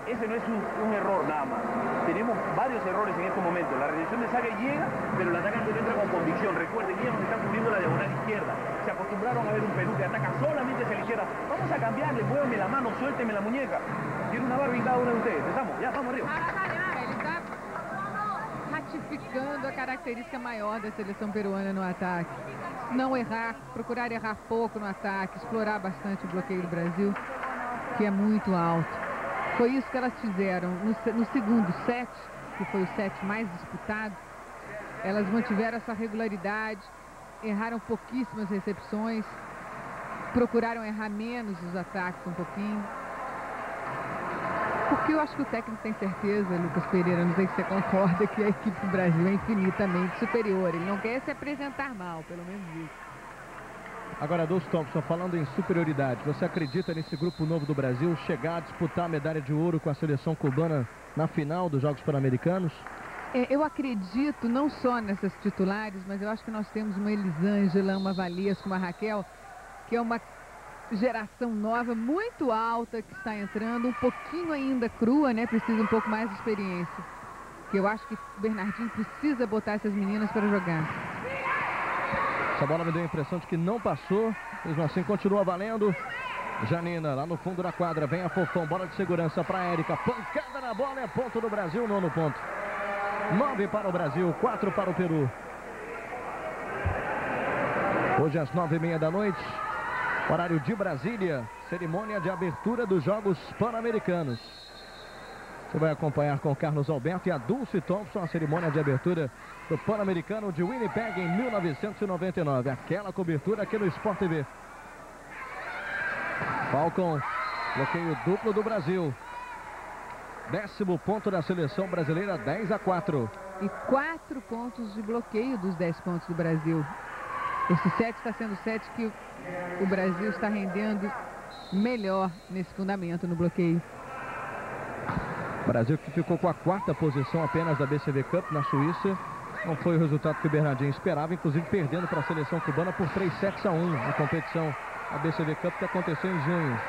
Ese no es un error nada más. Tenemos varios errores en este momento. La recepción de saque llega, pero el atacante no entra con convicción. Recuerden, ellos nos están cubriendo la diagonal izquierda. Se acostumbraron a ver un Perú que ataca solamente hacia la izquierda. Vamos a cambiarle, muéveme la mano, suélteme la muñeca. Tiene una barba en cada uno de ustedes. Empezamos, ya, vamos arriba. Ele está ratificando a característica maior da seleção peruana no ataque. Não errar, procurar errar pouco no ataque, explorar bastante o bloqueio do Brasil, que é muito alto. Foi isso que elas fizeram no segundo set, que foi o set mais disputado. Elas mantiveram essa regularidade, erraram pouquíssimas recepções, procuraram errar menos os ataques um pouquinho. Porque eu acho que o técnico tem certeza, Lucas Pereira, não sei se você concorda, que a equipe do Brasil é infinitamente superior. Ele não quer se apresentar mal, pelo menos isso. Agora, Dulce Thompson, falando em superioridade, você acredita nesse grupo novo do Brasil chegar a disputar a medalha de ouro com a seleção cubana na final dos Jogos Pan-Americanos? Eu acredito não só nessas titulares, mas eu acho que nós temos uma Elisângela, uma Valesca, uma Raquel, que é uma geração nova, muito alta, que está entrando, um pouquinho ainda crua, né? Precisa um pouco mais de experiência. Que eu acho que o Bernardinho precisa botar essas meninas para jogar. Essa bola me deu a impressão de que não passou, mesmo assim continua valendo. Janina lá no fundo da quadra, vem a Fofão, bola de segurança para a Érica, pancada na bola, é ponto do Brasil, 9 ponto. 9 para o Brasil, 4 para o Peru. Hoje às 9h30 da noite, horário de Brasília, cerimônia de abertura dos Jogos Pan-Americanos. Você vai acompanhar com Carlos Alberto e a Dulce Thompson a cerimônia de abertura do Pan-Americano de Winnipeg em 1999. Aquela cobertura aqui no Sport TV. Falcon, bloqueio duplo do Brasil. 10º ponto da seleção brasileira, 10-4. E 4 pontos de bloqueio dos 10 pontos do Brasil. Esse set está sendo o set que o Brasil está rendendo melhor nesse fundamento no bloqueio. Brasil que ficou com a 4ª posição apenas da BCV Cup na Suíça. Não foi o resultado que o Bernardinho esperava, inclusive perdendo para a seleção cubana por 3-1 na competição. A BCV Cup que aconteceu em junho.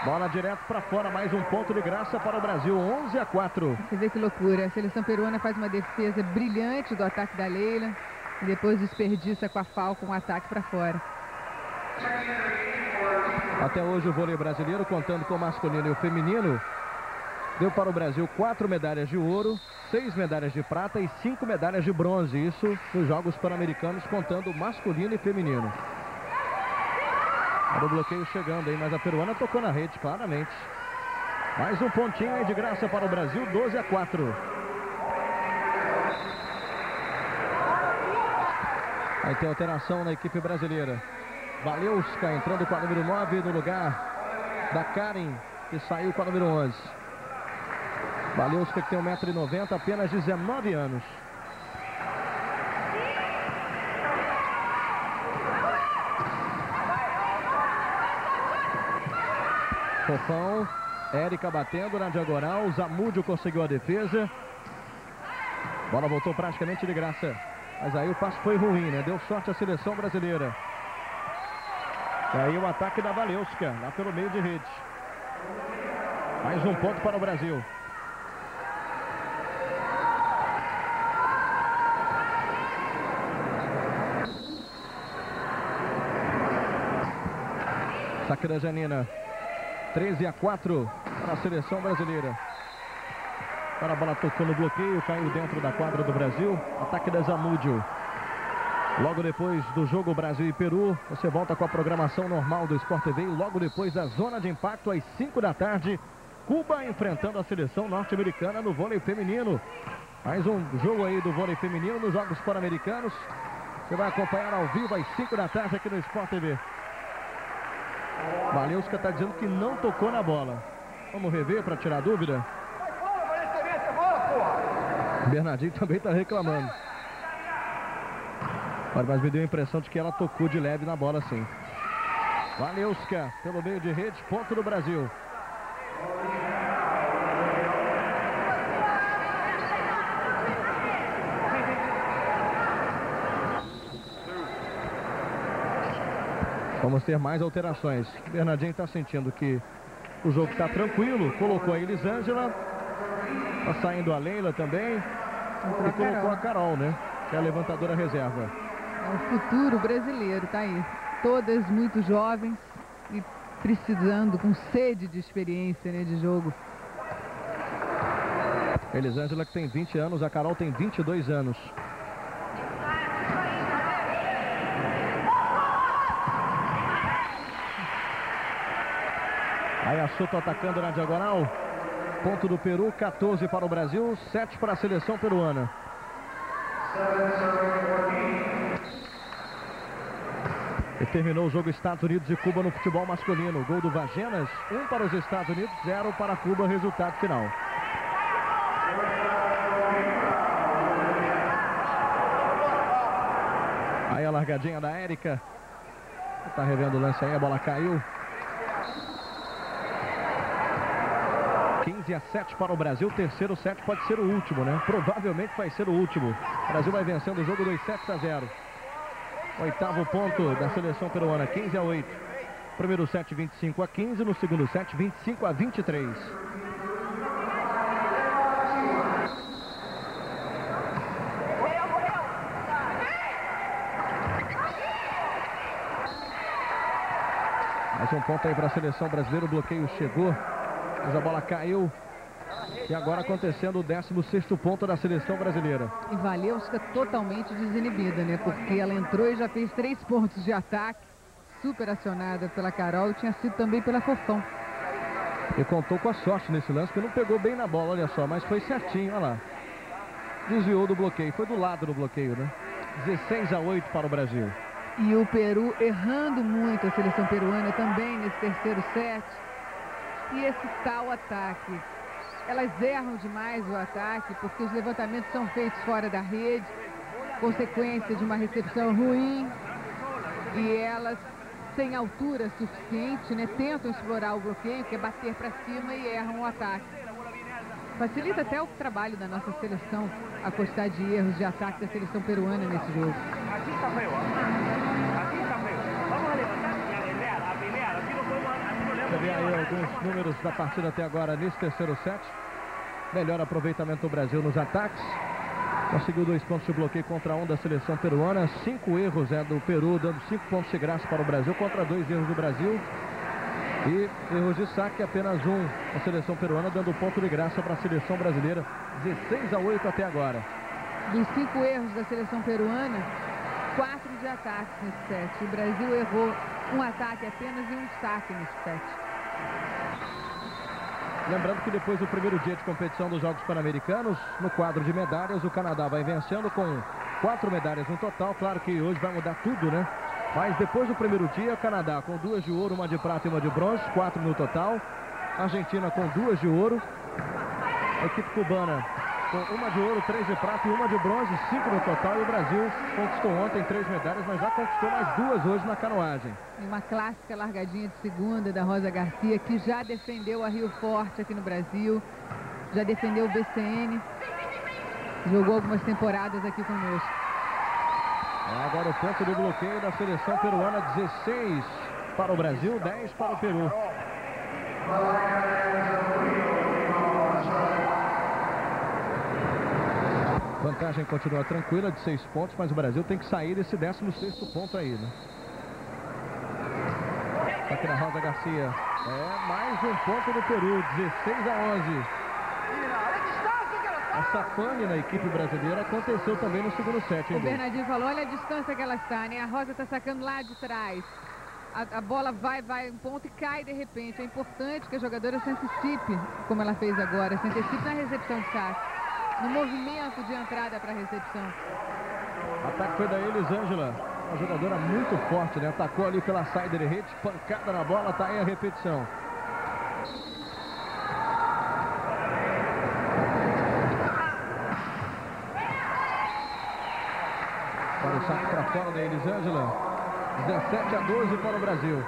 Bola direto para fora, mais um ponto de graça para o Brasil, 11-4. Você vê que loucura, a seleção peruana faz uma defesa brilhante do ataque da Leila e depois desperdiça com a Falcon um ataque para fora. Até hoje o vôlei brasileiro, contando com o masculino e o feminino, deu para o Brasil 4 medalhas de ouro, 6 medalhas de prata e 5 medalhas de bronze. Isso nos Jogos Pan-Americanos, contando masculino e feminino. Olha o bloqueio chegando aí, mas a peruana tocou na rede, claramente. Mais um pontinho aí de graça para o Brasil, 12-4. Aí tem alteração na equipe brasileira. Valeuska entrando com a número 9 no lugar da Karen, que saiu com a número 11. Valeuska que tem 1,90 m, apenas 19 anos. Fofão, Érica batendo na diagonal, Zamúdio conseguiu a defesa. Bola voltou praticamente de graça. Mas aí o passe foi ruim, né? Deu sorte a seleção brasileira. E aí o ataque da Valeuska, lá pelo meio de rede. Mais um ponto para o Brasil. Saque da Janina. 13-4 para a seleção brasileira. Agora a bola tocou no bloqueio, caiu dentro da quadra do Brasil. Ataque da Zamúdio. Logo depois do jogo Brasil e Peru, você volta com a programação normal do Sport TV. E logo depois da zona de impacto, às 5 da tarde, Cuba enfrentando a seleção norte-americana no vôlei feminino. Mais um jogo aí do vôlei feminino nos Jogos Pan-Americanos. Você vai acompanhar ao vivo às 5 da tarde aqui no Sport TV. Valeuska está dizendo que não tocou na bola. Vamos rever para tirar a dúvida? Bernardinho também está reclamando. Mas me deu a impressão de que ela tocou de leve na bola, sim. Valeuska pelo meio de rede, ponto do Brasil. Vamos ter mais alterações. Bernardinho está sentindo que o jogo está tranquilo. Colocou a Elisângela. Está saindo a Leila também. E colocou a Carol, né? Que é a levantadora reserva. É o futuro brasileiro, tá aí. Todas muito jovens e precisando, com sede de experiência, né, de jogo. Elisângela que tem 20 anos, a Carol tem 22 anos. Aí a Soto atacando na diagonal. Ponto do Peru, 14 para o Brasil, 7 para a seleção peruana. E terminou o jogo Estados Unidos e Cuba no futebol masculino. Gol do Vagenas, 1 para os Estados Unidos, 0 para Cuba, resultado final. Aí a largadinha da Érica. Está revendo o lance aí, a bola caiu. 15-7 para o Brasil, terceiro set pode ser o último, né? Provavelmente vai ser o último. O Brasil vai vencendo o jogo 2-7-0. Oitavo ponto da seleção peruana, 15-8. Primeiro set 25-15, no segundo set 25-23. Mais um ponto aí para a seleção brasileira, o bloqueio chegou. Mas a bola caiu. E agora acontecendo o 16º ponto da seleção brasileira. E Valeuska totalmente desinibida, né? Porque ela entrou e já fez 3 pontos de ataque. Super acionada pela Carol e tinha sido também pela Fofão. E contou com a sorte nesse lance, porque não pegou bem na bola, olha só. Mas foi certinho, olha lá. Desviou do bloqueio, foi do lado do bloqueio, né? 16-8 para o Brasil. E o Peru errando muito, a seleção peruana também nesse terceiro set. E esse tal ataque, elas erram demais o ataque, porque os levantamentos são feitos fora da rede, consequência de uma recepção ruim, e elas, sem altura suficiente, né, tentam explorar o bloqueio, que é bater para cima, e erram o ataque. Facilita até o trabalho da nossa seleção, a quantidade de erros de ataque da seleção peruana nesse jogo. Aqui está feio, aqui está feio. Vamos levantar a pelear, aqui não podemos... Você vê aí alguns números da partida até agora nesse terceiro set. Melhor aproveitamento do Brasil nos ataques. Conseguiu 2 pontos de bloqueio contra 1 da seleção peruana. 5 erros do Peru, dando 5 pontos de graça para o Brasil contra 2 erros do Brasil. E erros de saque, apenas 1 da seleção peruana, dando ponto de graça para a seleção brasileira. 16-8 até agora. Dos 5 erros da seleção peruana, 4 de ataques nesse set. O Brasil errou um ataque apenas e um saque nesse set. Lembrando que depois do primeiro dia de competição dos Jogos Pan-Americanos, no quadro de medalhas, o Canadá vai vencendo com 4 medalhas no total. Claro que hoje vai mudar tudo, né? Mas depois do primeiro dia, o Canadá com 2 de ouro, 1 de prata e 1 de bronze, 4 no total. A Argentina com 2 de ouro. A equipe cubana com 1 de ouro, 3 de prata e 1 de bronze, 5 no total. E o Brasil conquistou ontem 3 medalhas, mas já conquistou mais 2 hoje na canoagem. E uma clássica largadinha de segunda da Rosa Garcia, que já defendeu a Rio Forte aqui no Brasil, já defendeu o BCN, jogou algumas temporadas aqui conosco. Agora o ponto de bloqueio da seleção peruana, 16 para o Brasil, 10 para o Peru. Vantagem continua tranquila de 6 pontos, mas o Brasil tem que sair desse 16º ponto aí, né? Aqui na Rosa Garcia. É mais um ponto do Peru, 16-11. Essa pane na equipe brasileira aconteceu também no segundo set, hein? O Bernardinho falou, olha a distância que ela está, né? A Rosa está sacando lá de trás. A bola vai um ponto e cai de repente. É importante que a jogadora se antecipe, como ela fez agora, se antecipe na recepção de saque, no movimento de entrada para a recepção. O ataque foi da Elisângela, uma jogadora muito forte, né? Atacou ali pela saída de rede, pancada na bola, tá aí a repetição. Para o saque para fora da Elisângela. 17-12 para o Brasil.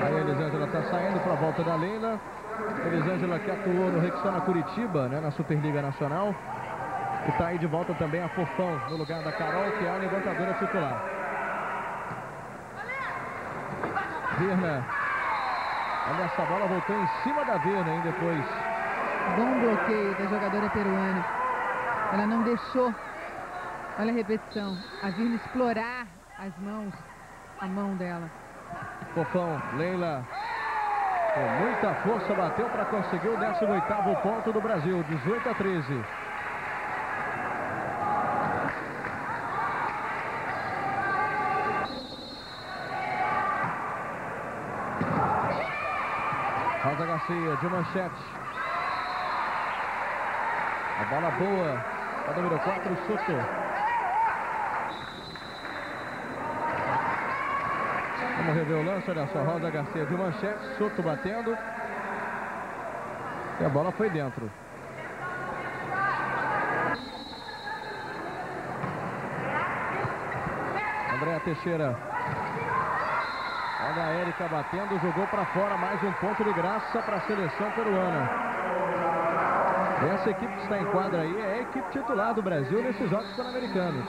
Aí a Elisângela está saindo para a volta da Leila. Elisângela, que atuou no Rexona Curitiba, né, na Superliga Nacional. E tá aí de volta também a Fofão, no lugar da Carol, que é a levantadora titular. Virna. Olha, essa bola voltou em cima da Virna, hein, depois. Bom bloqueio da jogadora peruana. Ela não deixou, olha a repetição, a Virna explorar a mão dela. Fofão, Leila, com muita força, bateu para conseguir o 18º ponto do Brasil, 18-13. Rosa Garcia, de manchete. A bola boa, a número 4, Soto. Vamos rever o lance, olha só, Rosa Garcia de manchete, Soto batendo. E a bola foi dentro. Andréa Teixeira. Olha a Érica batendo, jogou para fora, mais um ponto de graça para a seleção peruana. Essa equipe que está em quadra aí é a equipe titular do Brasil nesses Jogos Pan-Americanos.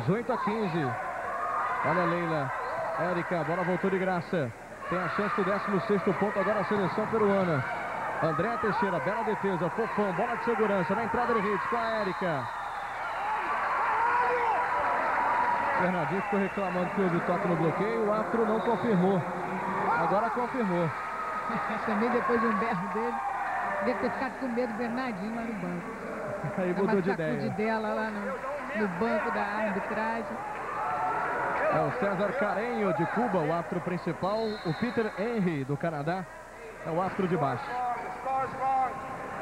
18-15. Olha a Leila. Érica, a bola voltou de graça. Tem a chance do 16º ponto agora a seleção peruana. Andréa Teixeira, bela defesa. Fofão, bola de segurança na entrada de rede com a Érica. Bernardinho ficou reclamando que houve toque no bloqueio. O árbitro não confirmou. Agora confirmou. Também depois de um berro dele, deve ter ficado com medo do Bernardinho lá no banco. Aí mudou de ideia. Dela lá no banco da arbitragem. É o César Carenho de Cuba, o árbitro principal. O Peter Henry do Canadá é o árbitro de baixo.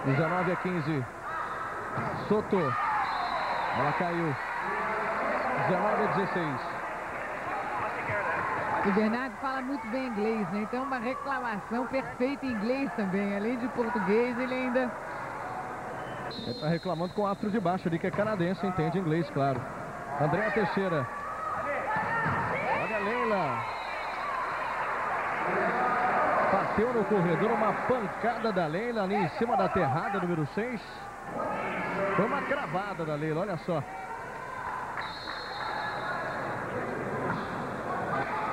19-15. Soto. Ela caiu. 19-16. O Bernardo fala muito bem inglês, né? Então uma reclamação perfeita em inglês também. Além de português, ele ainda... Ele está reclamando com o árbitro de baixo ali, que é canadense, entende inglês, claro. Andréa Teixeira. Olha a Leila. Bateu no corredor, uma pancada da Leila ali em cima da terrada, número 6. Foi uma cravada da Leila, olha só.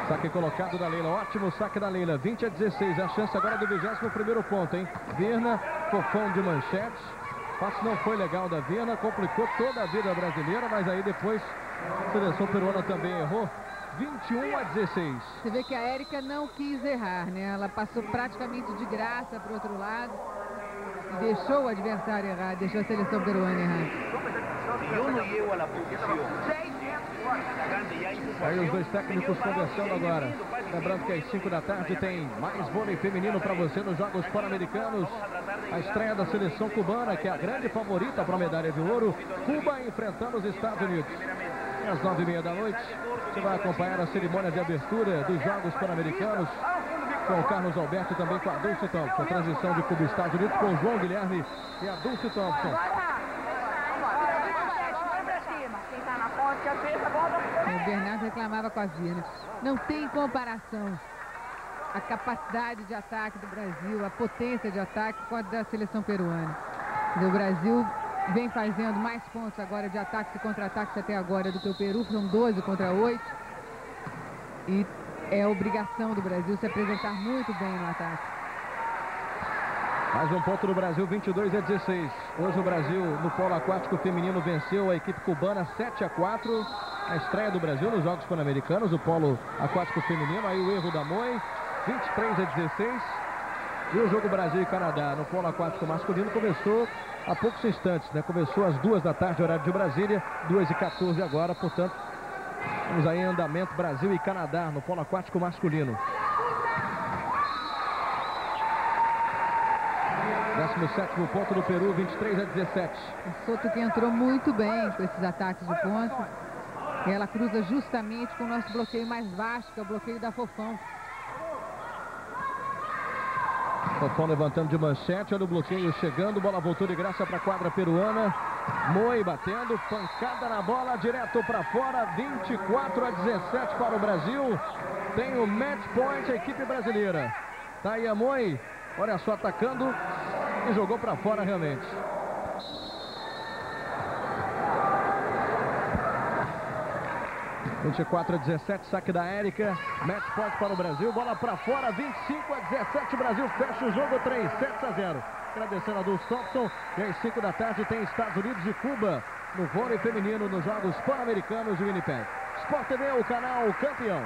Saque colocado da Leila, ótimo saque da Leila, 20-16, a chance agora do 21º ponto, hein? Virna, Fofão de manchete, passe não foi legal da Virna, complicou toda a vida brasileira, mas aí depois a seleção peruana também errou, 21-16. Você vê que a Érica não quis errar, né? Ela passou praticamente de graça para o outro lado e deixou o adversário errar, deixou a seleção peruana errar. Eu não llego a la posición. Aí os dois técnicos conversando agora. Lembrando que às 5 da tarde tem mais vôlei feminino para você nos Jogos Pan-Americanos. A estreia da seleção cubana, que é a grande favorita para a medalha de ouro. Cuba enfrentando os Estados Unidos. E às 9h30 da noite, você vai acompanhar a cerimônia de abertura dos Jogos Pan-Americanos com o Carlos Alberto e também com a Dulce Thompson. A transição de Cuba e Estados Unidos com o João Guilherme e a Dulce Thompson. O Bernardo reclamava com a Virna. Não tem comparação a capacidade de ataque do Brasil, a potência de ataque com a da seleção peruana. O Brasil vem fazendo mais pontos agora de ataques e contra-ataques até agora do que o Peru, são 12 contra 8. E é obrigação do Brasil se apresentar muito bem no ataque. Mais um ponto do Brasil, 22-16. Hoje o Brasil no polo aquático feminino venceu a equipe cubana 7-4. A estreia do Brasil nos Jogos Pan-Americanos, o polo aquático feminino. Aí o erro da Moi, 23-16. E o jogo Brasil e Canadá no polo aquático masculino começou há poucos instantes, né? Começou às 2 da tarde, horário de Brasília, 2h14 agora, portanto, vamos aí em andamento Brasil e Canadá no polo aquático masculino. 17º ponto do Peru, 23-17. O Soto que entrou muito bem com esses ataques de ponta. E ela cruza justamente com o nosso bloqueio mais baixo, que é o bloqueio da Fofão. Fofão levantando de manchete, olha o bloqueio chegando, bola voltou de graça para a quadra peruana. Moi batendo, pancada na bola, direto para fora, 24-17 para o Brasil. Tem o match point a equipe brasileira. Tá aí a Moi, olha só, atacando e jogou para fora realmente. (24-17), saque da Érica, match point para o Brasil, bola para fora, 25-17, Brasil fecha o jogo, 3-7-0. Agradecendo a Dulce Thompson, e às 5 da tarde tem Estados Unidos e Cuba no vôlei feminino nos Jogos Pan-Americanos de Winnipeg. Sport TV, o canal campeão.